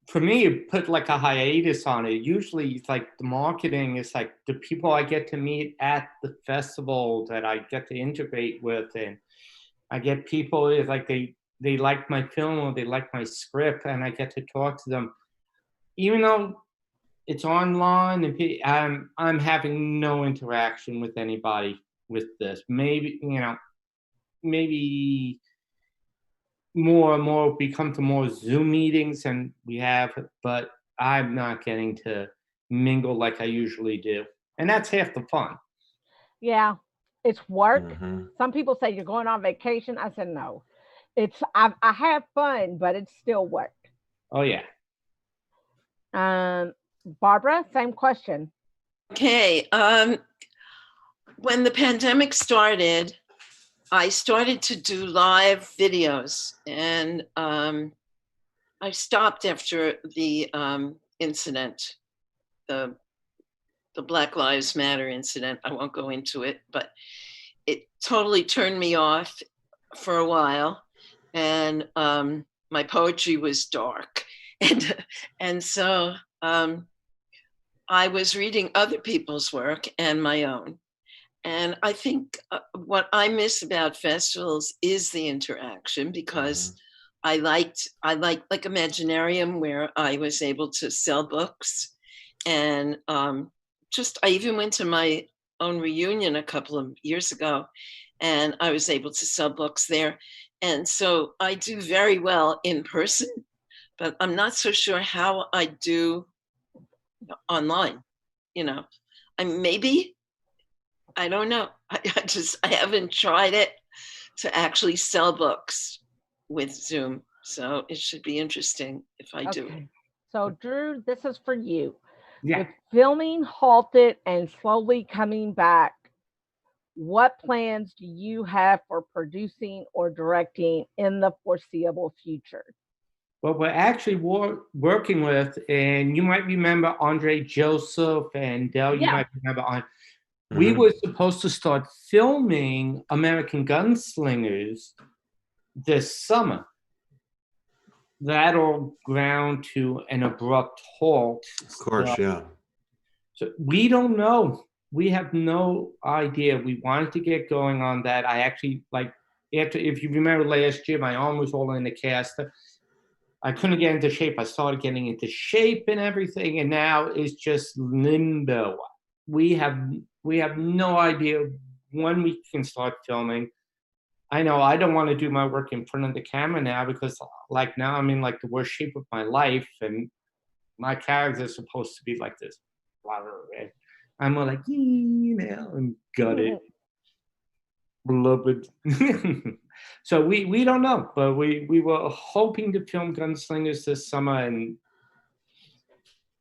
For me, it put like a hiatus on it. Usually it's like the marketing is like the people I get to meet at the festival that I get to integrate with, and I get people is like they like my film or they like my script, and I get to talk to them. Even though it's online, and I'm having no interaction with anybody with this. Maybe, you know, maybe more and more we come to more Zoom meetings and we have, but I'm not getting to mingle like I usually do. And that's half the fun. Yeah, it's work. Mm-hmm. Some people say you're going on vacation. I said, no, I have fun, but it's still work. Oh yeah. Barbara, same question. Okay. When the pandemic started, I started to do live videos, and I stopped after the incident, the Black Lives Matter incident. I won't go into it, but it totally turned me off for a while, and my poetry was dark, and so I was reading other people's work and my own. And I think what I miss about festivals is the interaction, because I liked like Imaginarium, where I was able to sell books, and I even went to my own reunion a couple of years ago, and I was able to sell books there. And so I do very well in person, but I'm not so sure how I do online. You know, I don't know. I haven't tried it to actually sell books with Zoom. So it should be interesting if I do. So Drew, this is for you. Yeah. With filming halted and slowly coming back, what plans do you have for producing or directing in the foreseeable future? Well, we're actually working with, and you might remember Andre Joseph, and Del, you might remember on. We were supposed to start filming American Gunslingers this summer. That all ground to an abrupt halt. Of course, yeah. So we don't know. We have no idea. We wanted to get going on that. I actually, if you remember last year, my arm was all in a cast. I couldn't get into shape. I started getting into shape and everything, and now it's just limbo. We have no idea when we can start filming. I know I don't want to do my work in front of the camera now because like now I'm in like the worst shape of my life and my character is supposed to be like this. I'm more like, and gutted, beloved. So we don't know, but we were hoping to film Gunslingers this summer, and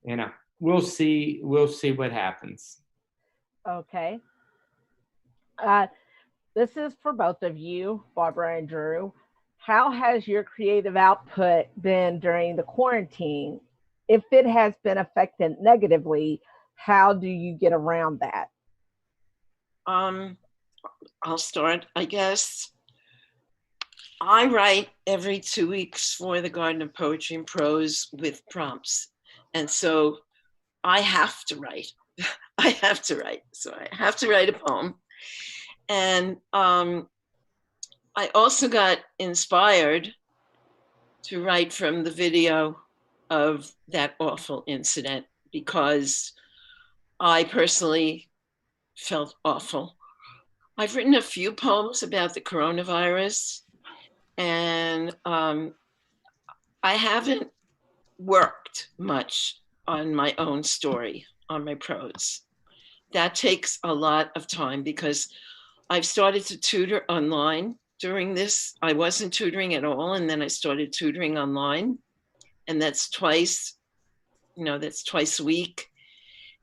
you know, we'll see what happens. Okay. This is for both of you, Barbara and Drew. How has your creative output been during the quarantine? If it has been affected negatively, how do you get around that? I'll start, I guess. I write every 2 weeks for the Garden of Poetry and Prose with prompts. And so I have to write. I have to write. So I have to write a poem. And I also got inspired to write from the video of that awful incident because I personally felt awful. I've written a few poems about the coronavirus, and I haven't worked much on my own story, on my prose. That takes a lot of time because I've started to tutor online during this. I wasn't tutoring at all, and then I started tutoring online, and that's twice a week.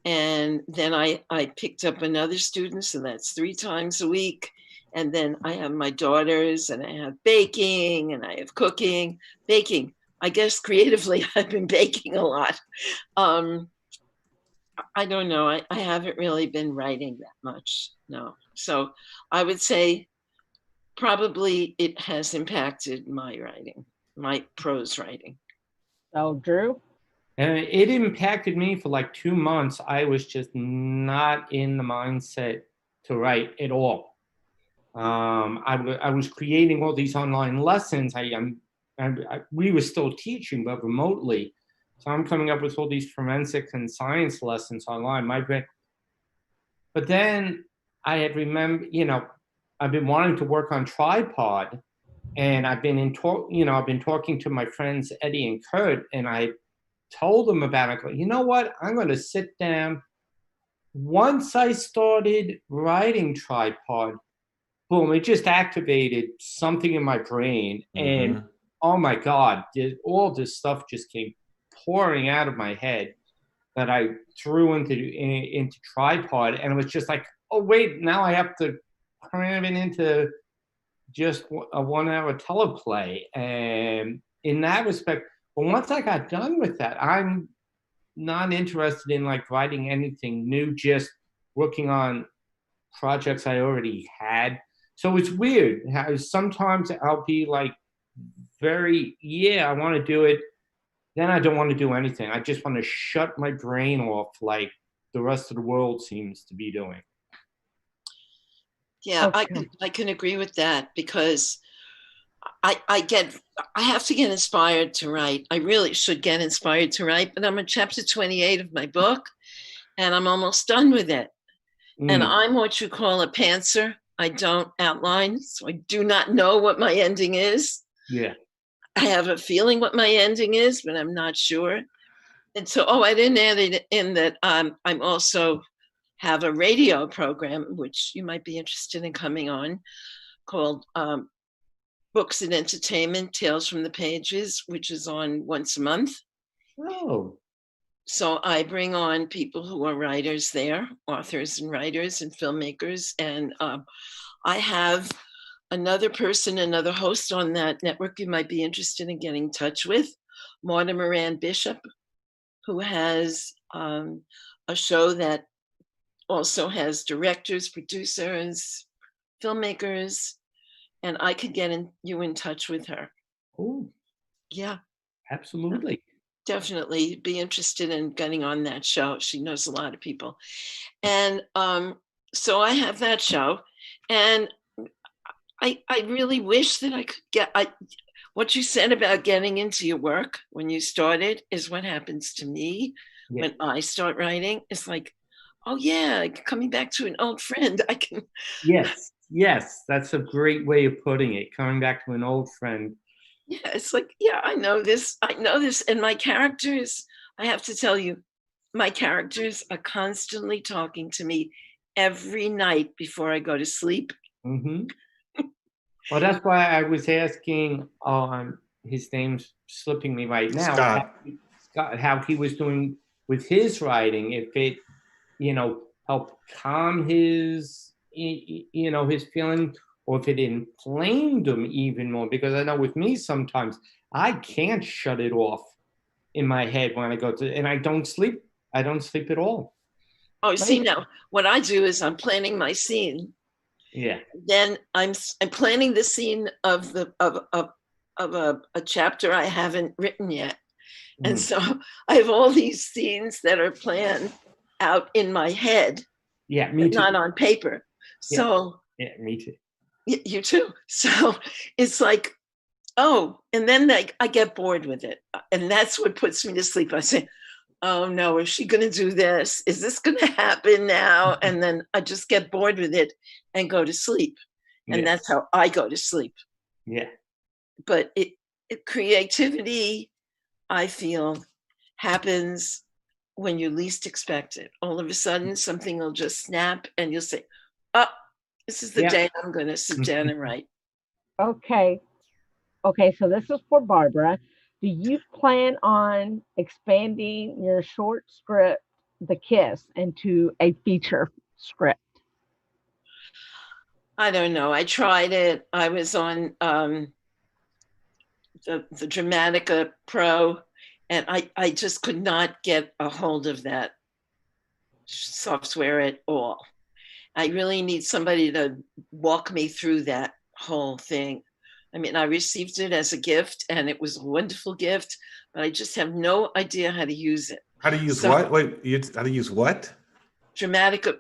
And then I picked up another student, so that's 3 times a week. And then I have my daughters, and I have baking, and I have cooking. Baking, I guess creatively, I've been baking a lot. I don't know, I haven't really been writing that much, no. So I would say probably it has impacted my writing, my prose writing. So, Drew? It impacted me for like 2 months. I was just not in the mindset to write at all. I was creating all these online lessons. We were still teaching, but remotely. So I'm coming up with all these forensic and science lessons online. But then I had remembered, I've been wanting to work on Tripod, and I've been talking to my friends Eddie and Kurt, and I told them about it. I go, you know what? I'm going to sit down. Once I started writing Tripod, boom, it just activated something in my brain. And oh my God, all this stuff just came pouring out of my head that I threw into Tripod. And it was just like, oh, wait, now I have to cram it into just a 1-hour teleplay. And in that respect, but once I got done with that, I'm not interested in like writing anything new, just working on projects I already had. So it's weird how sometimes I'll be like I want to do it. Then I don't want to do anything. I just want to shut my brain off like the rest of the world seems to be doing. Yeah, okay. I can agree with that because I have to get inspired to write. I really should get inspired to write, but I'm on chapter 28 of my book and I'm almost done with it. And I'm what you call a pantser. I don't outline, so I do not know what my ending is. Yeah. I have a feeling what my ending is, but I'm not sure. And so, I didn't add it in that I'm also have a radio program, which you might be interested in coming on, called Books and Entertainment, Tales from the Pages, which is on once a month. Oh. So I bring on people who are writers there, authors and writers and filmmakers. And I have another host on that network you might be interested in getting in touch with, Marta Moran Bishop, who has a show that also has directors, producers, filmmakers, and I could get you in touch with her. Oh, yeah, absolutely. Definitely be interested in getting on that show. She knows a lot of people. And so I have that show. And I really wish that I could get, what you said about getting into your work when you started is what happens to me when I start writing. It's like, oh yeah, coming back to an old friend. I can. Yes. Yes, that's a great way of putting it. Coming back to an old friend. Yeah, it's like, yeah, I know this. And my characters, I have to tell you, my characters are constantly talking to me every night before I go to sleep. Mm-hmm. Well, that's why I was asking, his name's slipping me right now. Scott, how he was doing with his writing, if it, helped calm his, his feeling, or if it inflamed him even more. Because I know with me, sometimes I can't shut it off in my head when I go to, and I don't sleep. I don't sleep at all. Oh, see, now what I do is I'm planning my scene. Yeah. Then I'm planning the scene of a chapter I haven't written yet. And so I have all these scenes that are planned out in my head. Yeah, me too. Not on paper. So yeah, me too. You too. So it's like, oh, and then I get bored with it. And that's what puts me to sleep. I say, oh no, is she going to do this? Is this going to happen now? And then I just get bored with it and go to sleep. And that's how I go to sleep. Yeah. But creativity, I feel, happens when you least expect it. All of a sudden, something will just snap and you'll say, oh, this is the day I'm going to sit down and write. Okay, so this is for Barbara. Do you plan on expanding your short script, The Kiss, into a feature script? I don't know. I tried it. I was on the Dramatica Pro, and I just could not get a hold of that software at all. I really need somebody to walk me through that whole thing. I mean, I received it as a gift, and it was a wonderful gift, but I just have no idea how to use it. How to use what? Wait, how to use what? Dramatica.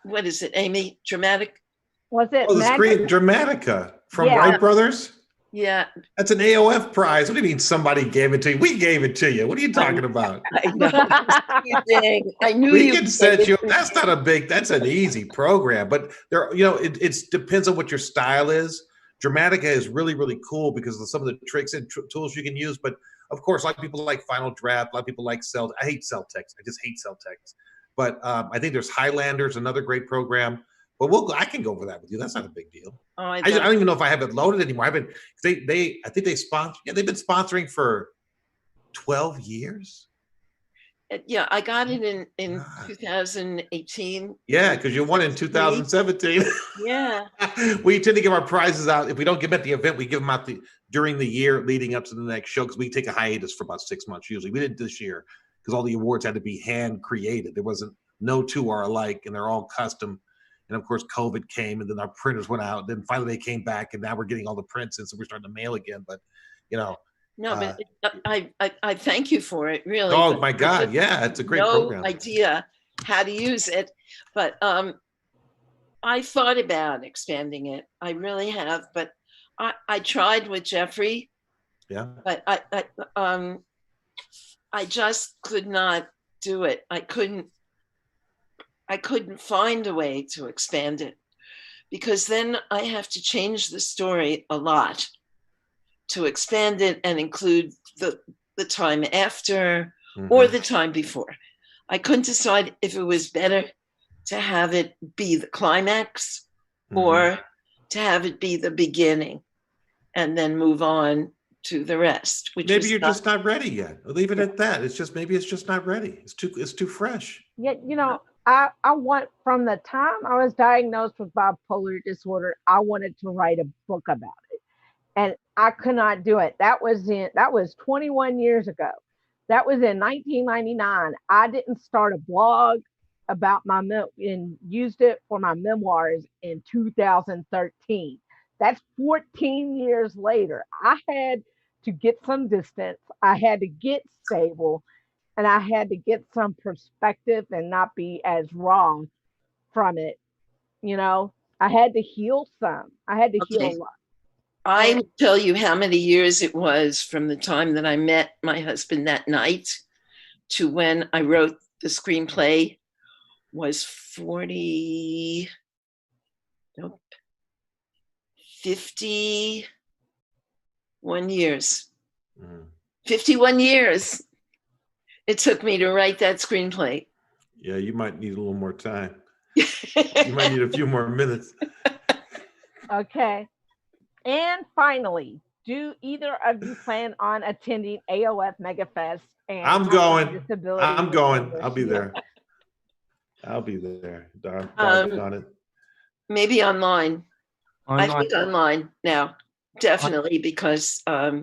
What is it, Amy? Dramatic. Was it? Oh, the screen Dramatica from Wright Brothers. Yeah. That's an AOF prize. What do you mean somebody gave it to you? We gave it to you. What are you talking about? I know. I knew we can set you. That's not a big. That's an easy program. But there, it depends on what your style is. Dramatica is really, really cool because of some of the tricks and tools you can use. But of course, a lot of people like Final Draft. A lot of people like Cell. I hate Celtex. I just hate Celtex. But I think there's Highlanders, another great program. But I can go over that with you. That's not a big deal. Oh, I don't even know if I have it loaded anymore. I think they sponsor. Yeah, they've been sponsoring for 12 years. Yeah, I got it in 2018. Yeah, because you won in 2017. Yeah. We tend to give our prizes out. If we don't give them at the event, we give them out during the year leading up to the next show because we take a hiatus for about 6 months usually. We did this year because all the awards had to be hand created. There wasn't, no two are alike, and they're all custom. And of course, COVID came, and then our printers went out. Then finally, they came back, and now we're getting all the prints, and so we're starting to mail again. But No, but I thank you for it, really. Oh my God, yeah, it's a great program. No idea how to use it, but I thought about expanding it. I really have, but I tried with Jeffrey. Yeah. But I just could not do it. I couldn't find a way to expand it because then I have to change the story a lot to expand it and include the time after or the time before. I couldn't decide if it was better to have it be the climax or to have it be the beginning and then move on to the rest. Maybe you're just not ready yet. I'll leave it at that. Maybe it's just not ready. It's too fresh. Yeah, I want, from the time I was diagnosed with bipolar disorder, I wanted to write a book about it. And I could not do it. That was 21 years ago. That was in 1999. I didn't start a blog about and used it for my memoirs in 2013. That's 14 years later. I had to get some distance. I had to get stable, and I had to get some perspective and not be as raw from it. I had to heal some. I had to heal a lot. I tell you how many years it was from the time that I met my husband that night to when I wrote the screenplay was 51 years. Mm. 51 years it took me to write that screenplay. Yeah, you might need a little more time. You might need a few more minutes. Okay. And finally, do either of you plan on attending AOF Megafest? And I'm going. Disabilities I'm going. this I'll be year? there. I'll be there. Darn it. Maybe online. I Online. think online now, definitely, because I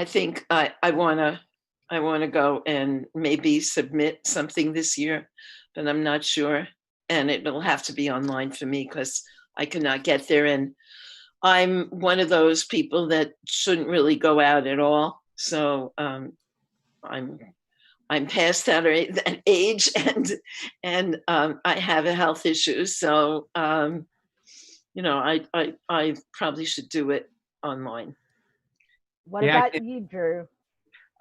think I want to go and maybe submit something this year, but I'm not sure. And it'll have to be online for me because I cannot get there. And I'm one of those people that shouldn't really go out at all. So I'm past that age, and I have a health issue. So I probably should do it online. What Yeah, about you, Drew?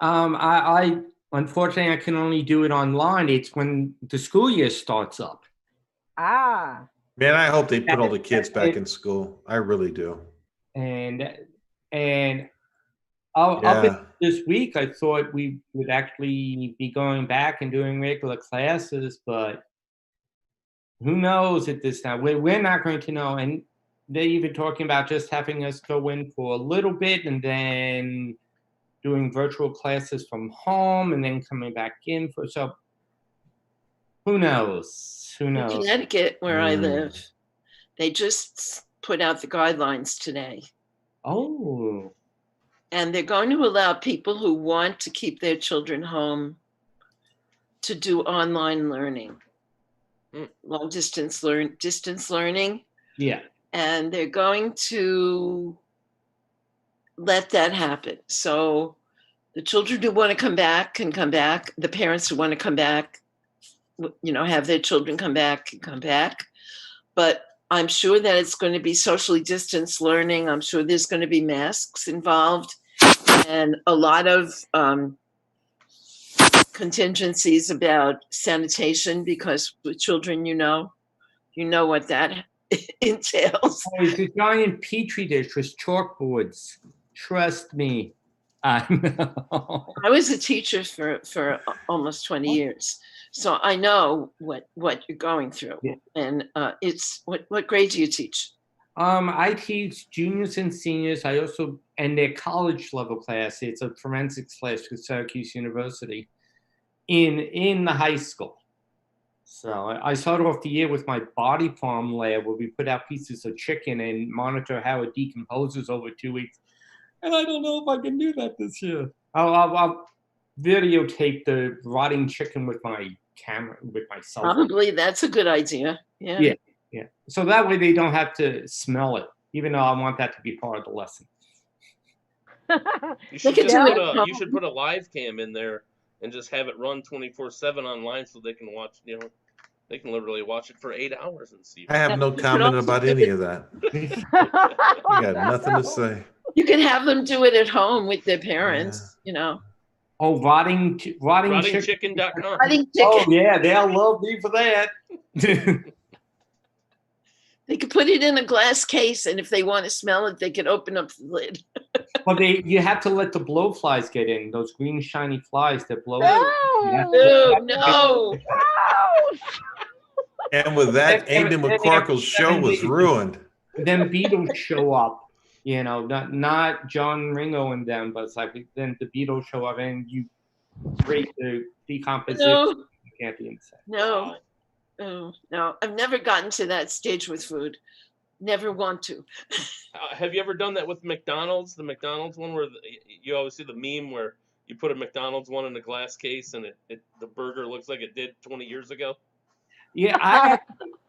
I unfortunately I can only do it online. It's when the school year starts up. Ah. Man, I hope they put all the kids back in school. I really do. And up until this week, I thought we would actually be going back and doing regular classes, but who knows at this time? We're not going to know. And they're even talking about just having us go in for a little bit and then doing virtual classes from home and then coming back in for, so who knows? Who knows? In Connecticut, where I live, they just put out the guidelines today. Oh. And they're going to allow people who want to keep their children home to do online learning, long distance learning. Yeah. And they're going to let that happen. So the children who want to come back can come back. The parents who want to come back, have their children come back can come back. But I'm sure that it's going to be socially distanced learning. I'm sure there's going to be masks involved and a lot of contingencies about sanitation, because with children, you know what that entails. Oh, it's a giant petri dish with chalkboards. Trust me. I know. I was a teacher for almost 20 years. So I know what you're going through. Yeah. And it's what grade do you teach? I teach juniors and seniors. I also, and their college level class. It's a forensics class with Syracuse University in the high school. So I started off the year with my body farm lab where we put out pieces of chicken and monitor how it decomposes over 2 weeks. And I don't know if I can do that this year. I'll videotape the rotting chicken with my camera, with my cell phone. Probably that's a good idea. Yeah. Yeah. So that way they don't have to smell it, even though I want that to be part of the lesson. You should put a live cam in there and just have it run 24/7 online so they can watch, they can literally watch it for 8 hours and see. I have no comment about any of that. I got nothing to say. You can have them do it at home with their parents, Oh, Rottingchicken.com. rottingchicken.com. Oh, yeah, they'll love me for that. They could put it in a glass case, and if they want to smell it, they could open up the lid. Well, you have to let the blowflies get in. Those green shiny flies that blow. No. And with that, Amy McCorkle's show was ruined. Then Beatles show up. Not John Ringo and them, but it's like then the Beatles show up and you break the decomposition. No. You can't be inside. No. Oh, no. I've never gotten to that stage with food. Never want to. Have you ever done that with McDonald's? The McDonald's one where you always see the meme where you put a McDonald's one in a glass case and the burger looks like it did 20 years ago? Yeah,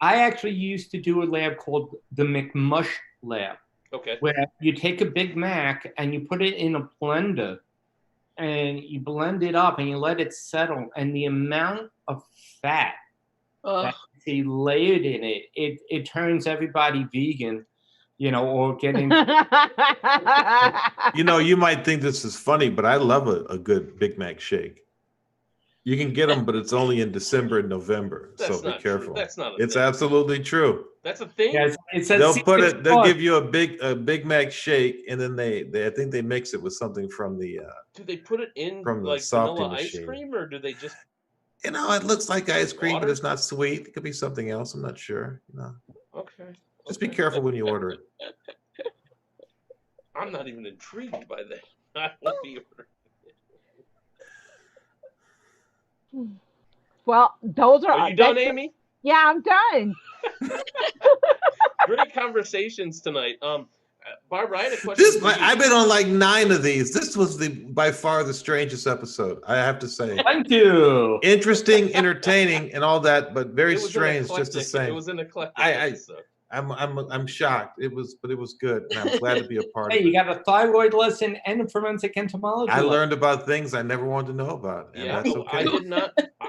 I actually used to do a lab called the McMush lab. Okay. Where you take a Big Mac and you put it in a blender and you blend it up and you let it settle, and the amount of fat that they layered in it turns everybody vegan, or getting. You might think this is funny, but I love a good Big Mac shake. You can get them, but it's only in December and November. That's So be not true. careful. That's not a It's thing. absolutely true. That's a thing. Yes, it says They'll put secret it. They'll sauce. give you a Big Mac shake, and then they I think they mix it with something from the Do they put it in from the like softy vanilla ice machine. cream, or do they just? It looks like ice cream, but Water? it's not sweet. It could be something else. I'm not sure. Okay. Just be careful when you order it. I'm not even intrigued by that. I won't be ordering. Well, those Are you done, Amy? Yeah, I'm done. Great conversations tonight. Barbara, I had a question. For you. I've been on like 9 of these. This was by far the strangest episode, I have to say. Thank you. Interesting, entertaining, and all that, but very It was strange just the same. It was an eclectic episode. I'm shocked. It was good, and I'm glad to be a part Hey, of it. you got a thyroid lesson and a forensic entomology. I lesson. learned about things I never wanted to know about, and that's okay.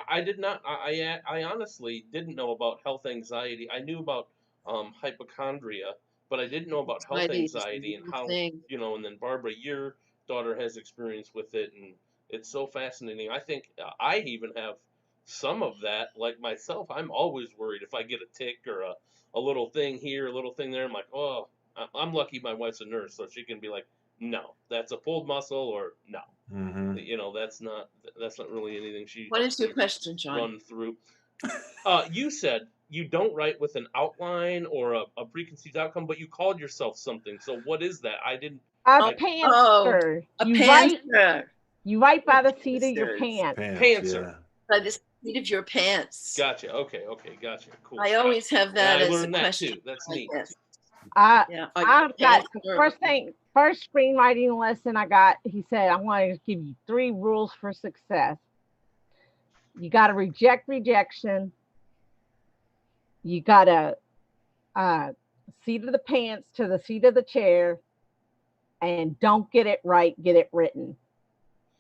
I did not. I honestly didn't know about health anxiety. I knew about hypochondria, but I didn't know about health anxiety and how And then Barbara, your daughter has experience with it, and it's so fascinating. I think I even have some of that, like myself. I'm always worried if I get a tick or a little thing here, a little thing there. I'm like, oh, I'm lucky my wife's a nurse, so she can be like, no, that's a pulled muscle, or no, that's not really anything she. What is your question, John? Run through. You said you don't write with an outline or a preconceived outcome, but you called yourself something. So what is that? I didn't. A pantser. A pantser. You write by the seat of your pants. Pantser. Yeah. By the seat of your pants. Gotcha. Okay. Gotcha. Cool. I always have that as a question. Too. That's neat. I've got first screenwriting lesson I got. He said, I want to give you 3 rules for success. You got to reject rejection. You got to seat of the pants to the seat of the chair, and don't get it right, get it written.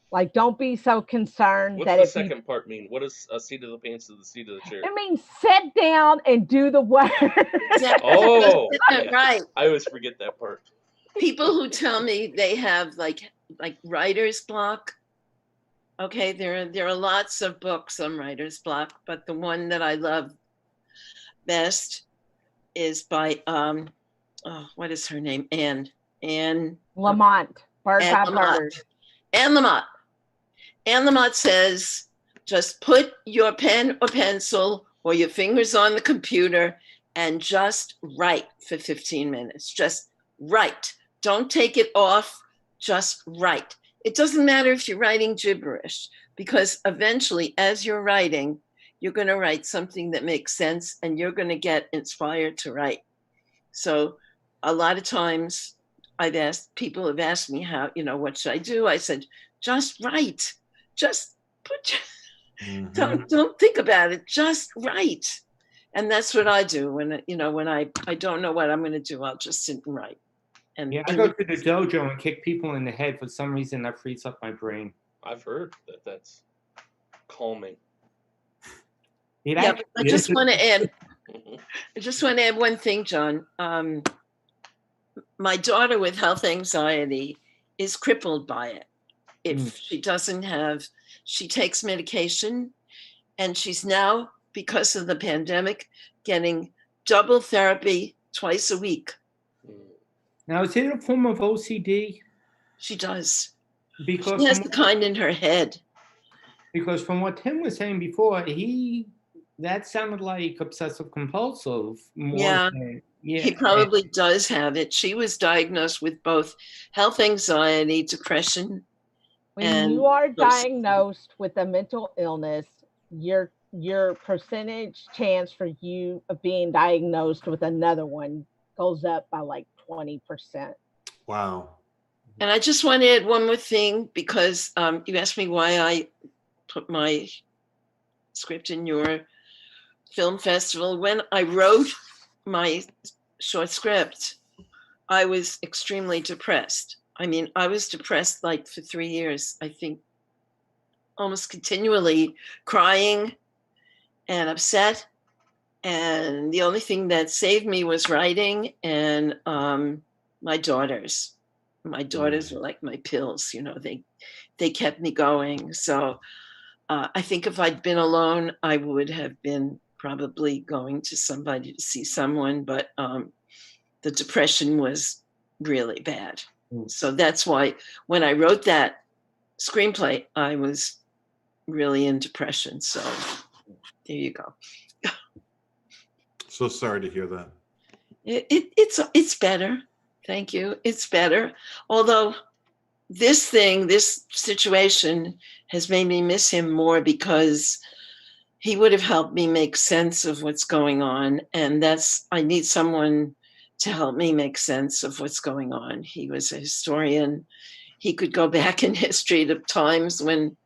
Like, don't be so concerned. What's the second part mean? What does a seat of the pants to the seat of the chair? It means sit down and do the work. Oh, right. I always forget that part. People who tell me they have like writer's block. Okay, there are lots of books on writer's block, but the one that I love best is by what is her name? Anne Lamott. Anne Lamott. Anne Lamott says, just put your pen or pencil or your fingers on the computer and just write for 15 minutes. Just write. Don't take it off. Just write. It doesn't matter if you're writing gibberish, because eventually, as you're writing, you're going to write something that makes sense and you're going to get inspired to write. So a lot of times people have asked me how, what should I do? I said, just write. Just don't think about it. Just write. And that's what I do when I don't know what I'm going to do. I'll just sit and write. And I go to the dojo and kick people in the head. For some reason, that frees up my brain. I've heard that's calming. I just want to add one thing, John. My daughter with health anxiety is crippled by it. If she takes medication, and she's now, because of the pandemic, getting double therapy twice a week. Now, is it a form of OCD? She does. Because she has the kind in her head. Because from what Tim was saying before, that sounded like obsessive compulsive. He probably does have it. She was diagnosed with both health anxiety, depression. When you are diagnosed with a mental illness, your percentage chance for you of being diagnosed with another one goes up by like 20%. Wow. And I just want to add one more thing, because you asked me why I put my script in your film festival. When I wrote my short script, I was extremely depressed. I mean, I was depressed like for 3 years, I think, almost continually, crying and upset. And the only thing that saved me was writing and my daughters. My daughters were like my pills, they kept me going. So I think if I'd been alone, I would have been probably going to somebody to see someone, but the depression was really bad. So that's why when I wrote that screenplay, I was really in depression. So there you go. So sorry to hear that. It's better. Thank you. It's better. Although this situation has made me miss him more, because he would have helped me make sense of what's going on. And I need someone to help me make sense of what's going on. He was a historian. He could go back in history to times when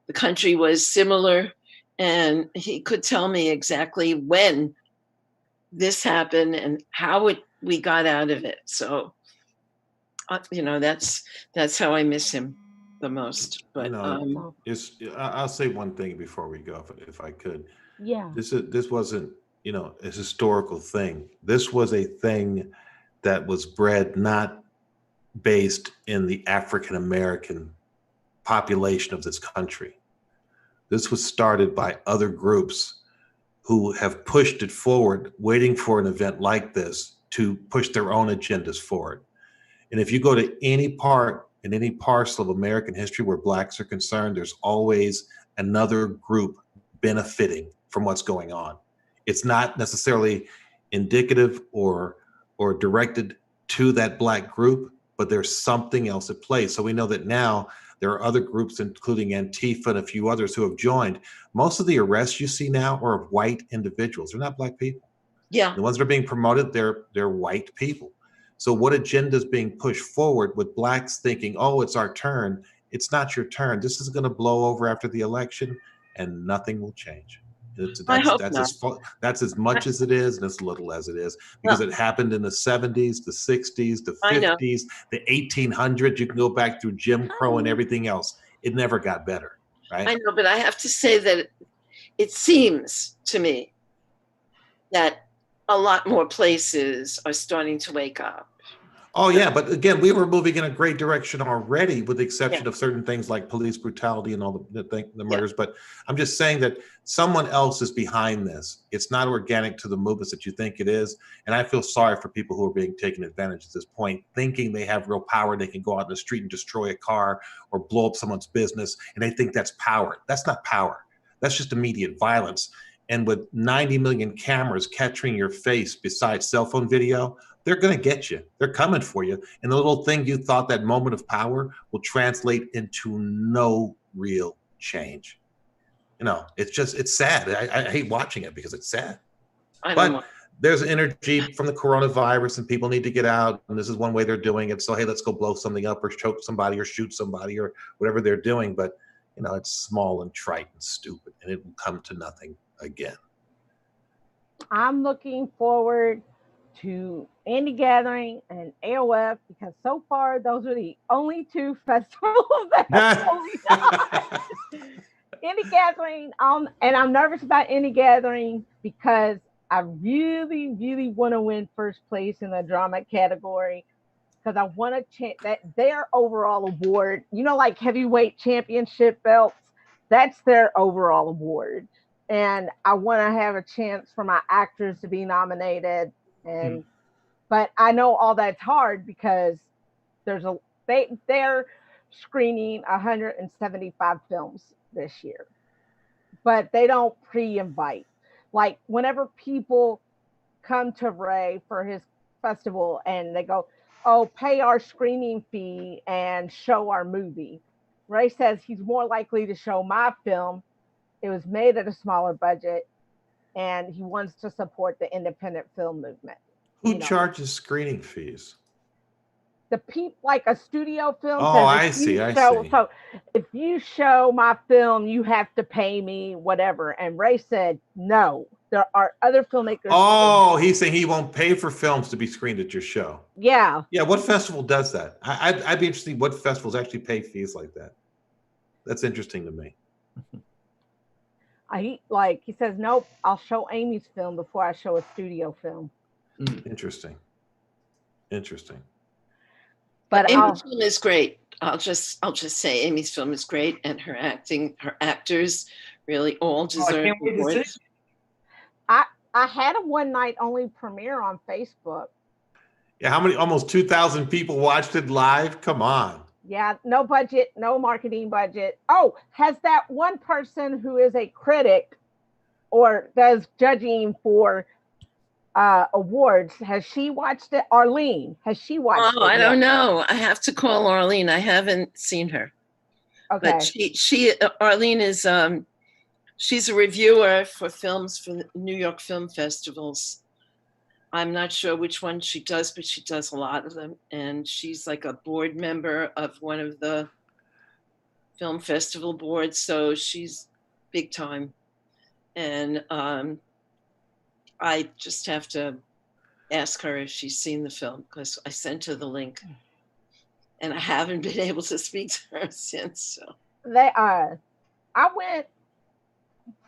the country was similar, and he could tell me exactly when this happened and how we got out of it. So, that's how I miss him the most. But I'll say one thing before we go, if I could. Yeah. This wasn't, a historical thing. This was a thing that was bred not based in the African American population of this country. This was started by other groups who have pushed it forward, waiting for an event like this to push their own agendas forward. And if you go to any part in any parcel of American history where Blacks are concerned, there's always another group benefiting from what's going on. It's not necessarily indicative or directed to that Black group, but there's something else at play. So we know that now there are other groups, including Antifa and a few others, who have joined. Most of the arrests you see now are of white individuals. They're not Black people. Yeah. The ones that are being promoted, they're white people. So what agenda is being pushed forward with Blacks thinking, oh, it's our turn? It's not your turn. This is going to blow over after the election, and nothing will change. That's as much as it is and as little as it is, because it happened in the 70s, the 60s, the 50s, the 1800s. You can go back through Jim Crow and everything else. It never got better, right? I know, but I have to say that it seems to me that a lot more places are starting to wake up. Oh, yeah. But again, we were moving in a great direction already, with the exception of certain things like police brutality and all the murders. But I'm just saying that someone else is behind this. It's not organic to the movements that you think it is. And I feel sorry for people who are being taken advantage at this point, thinking they have real power. They can go out in the street and destroy a car or blow up someone's business. And they think that's power. That's not power. That's just immediate violence. And with 90 million cameras capturing your face besides cell phone video, they're going to get you. They're coming for you. And the little thing you thought, that moment of power, will translate into no real change. It's sad. I hate watching it because it's sad. But there's energy from the coronavirus and people need to get out. And this is one way they're doing it. So, hey, let's go blow something up or choke somebody or shoot somebody or whatever they're doing. But, it's small and trite and stupid, and it will come to nothing again. I'm looking forward to Indie Gathering and AOF, because so far those are the only two festivals that have fully done. Indie Gathering, and I'm nervous about Indie Gathering because I really, really want to win first place in the drama category, because I want to that their overall award, like heavyweight championship belts, that's their overall award. And I want to have a chance for my actors to be nominated. But I know all that's hard because they're screening 175 films this year, but they don't pre-invite. Like whenever people come to Ray for his festival and they go, oh, pay our screening fee and show our movie, Ray says he's more likely to show my film. It was made at a smaller budget, and he wants to support the independent film movement. Who charges screening fees? The people, like a studio film. Oh, I see. So if you show my film, you have to pay me whatever. And Ray said, no, there are other filmmakers. Oh, he's saying he won't pay for films to be screened at your show. Yeah. Yeah. What festival does that? I'd be interested in what festivals actually pay fees like that. That's interesting to me. He says, nope, I'll show Amy's film before I show a studio film. Interesting. But Amy's film is great. I'll just say Amy's film is great, and her actors really all deserve can't wait to see awards. I had a one night only premiere on Facebook. Yeah, how many? Almost 2,000 people watched it live. Come on. Yeah, no budget, no marketing budget. Oh, has that one person who is a critic or does judging for awards, has she watched it? Arlene, has she watched it? I don't know. I have to call Arlene. I haven't seen her. Okay. But Arlene is she's a reviewer for films for the New York film festivals. I'm not sure which one she does, but she does a lot of them. And she's like a board member of one of the film festival boards. So she's big time. And I just have to ask her if she's seen the film, because I sent her the link. And I haven't been able to speak to her since. So I went,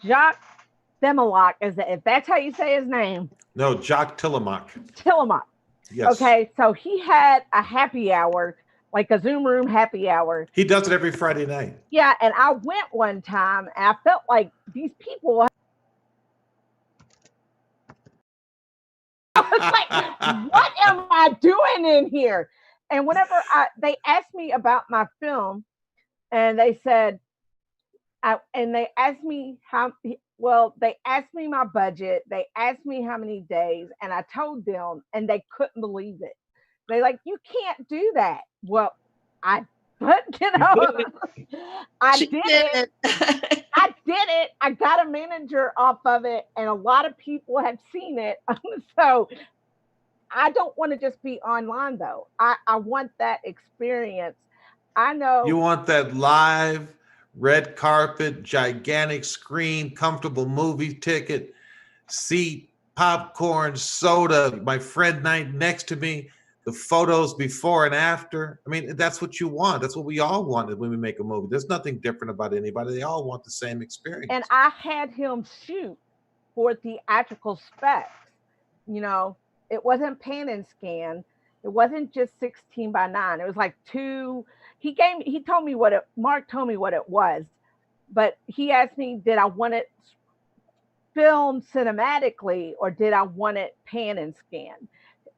Jacques Demaloc, if that's how you say his name. No, Jacques Tillamook. Tillamook. Yes. Okay, so he had a happy hour, like a Zoom room happy hour. He does it every Friday night. Yeah, and I went one time, and I felt like these people. I was like, what am I doing in here? And whenever they asked me about my film, and they said, and they asked me they asked me my budget. They asked me how many days, and I told them, and they couldn't believe it. They like, you can't do that. Well, I did it. I did it. I got a manager off of it, and a lot of people have seen it. So I don't want to just be online, though. I want that experience. I know you want that live red carpet, gigantic screen, comfortable movie ticket, seat, popcorn, soda, my friend night next to me, the photos before and after. I mean, that's what you want. That's what we all wanted when we make a movie. There's nothing different about anybody. They all want the same experience. And I had him shoot for theatrical specs. You know, it wasn't pan and scan. It wasn't just 16:9. It was like 2. Mark told me what it was, but he asked me, did I want it filmed cinematically or did I want it pan and scan?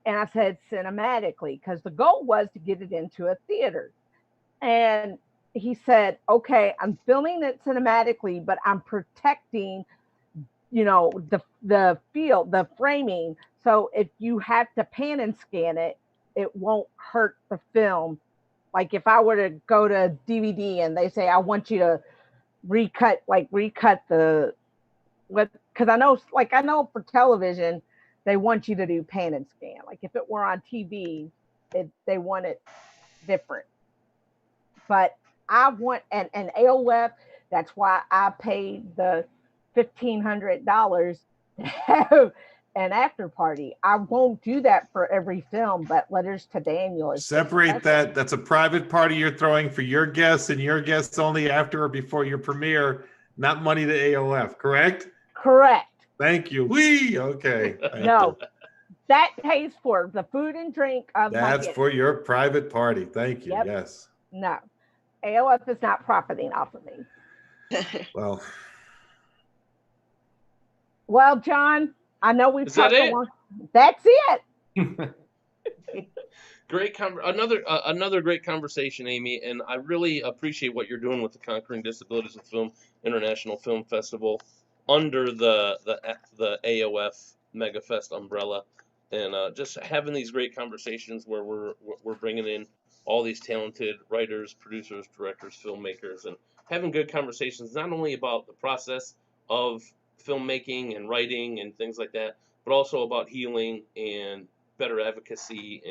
And I said cinematically, because the goal was to get it into a theater. And he said, okay, I'm filming it cinematically, but I'm protecting, the field, the framing. So if you have to pan and scan it, it won't hurt the film. Like if I were to go to DVD and they say, I want you to recut because I know for television, they want you to do pan and scan. Like if it were on TV, they want it different. But I want, and AOF, that's why I paid the $1,500 to have an after party. I won't do that for every film, but Letters to Daniel is separate that. That's a private party you're throwing for your guests and your guests only after or before your premiere, not money to AOF, correct? Correct. Thank you. Okay. No, that pays for the food and drink of that's for your private party. Thank you. Yep. Yes. No, AOF is not profiting off of me. Well, John, I know we've talked a long. That's it. Great another great conversation, Amy, and I really appreciate what you're doing with the Conquering Disabilities with Film International Film Festival under the AOF Megafest umbrella, and just having these great conversations where we're bringing in all these talented writers, producers, directors, filmmakers, and having good conversations not only about the process of filmmaking and writing and things like that, but also about healing and better advocacy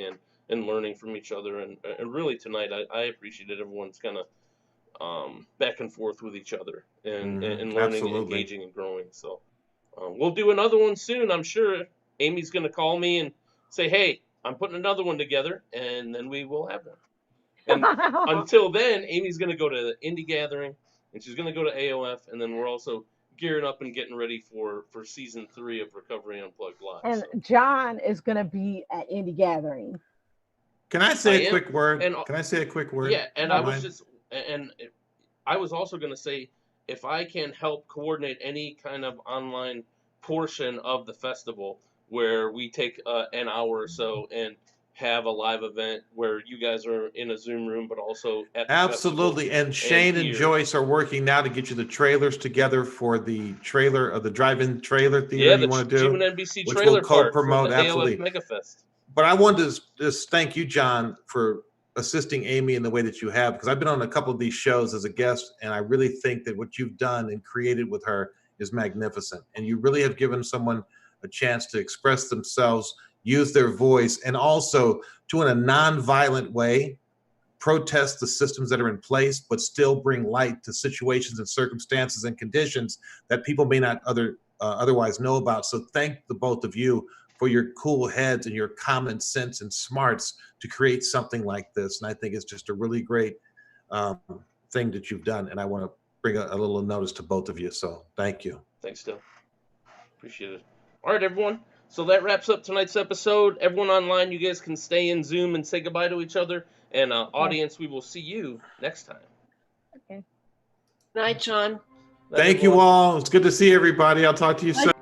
and learning from each other. And really tonight, I appreciated everyone's kind of back and forth with each other and learning Absolutely. and engaging and growing. So we'll do another one soon. I'm sure Amy's going to call me and say, hey, I'm putting another one together, and then we will have one. And until then, Amy's going to go to the Indie Gathering, and she's going to go to AOF, and then we're also gearing up and getting ready for season 3 of Recovery Unplugged Live. And John is going to be at Indie Gathering. Can I say I a quick word? and Can I say a quick word? yeah, and Don't I was mind? just and I was also going to say if I can help coordinate any kind of online portion of the festival where we take an hour or so and have a live event where you guys are in a Zoom room, but also at the Absolutely. festival And Shane and here. Joyce are working now to get you the trailers together for the trailer of the drive-in trailer theater Yeah, you the want to do, G1NBC which we'll trailer park for the co-promote. AOF Absolutely. Megafest. But I wanted to just thank you, John, for assisting Amy in the way that you have, because I've been on a couple of these shows as a guest, and I really think that what you've done and created with her is magnificent. And you really have given someone a chance to express themselves, use their voice, and also to, in a non-violent way, protest the systems that are in place, but still bring light to situations and circumstances and conditions that people may not otherwise know about. So thank the both of you for your cool heads and your common sense and smarts to create something like this. And I think it's just a really great thing that you've done. And I want to bring a little notice to both of you. So thank you. Thanks, Dill. Appreciate it. All right, everyone. So that wraps up tonight's episode. Everyone online, you guys can stay in Zoom and say goodbye to each other. And audience, we will see you next time. Okay. Night, John. Night, Thank you everyone. all. It's good to see everybody. I'll talk to you soon.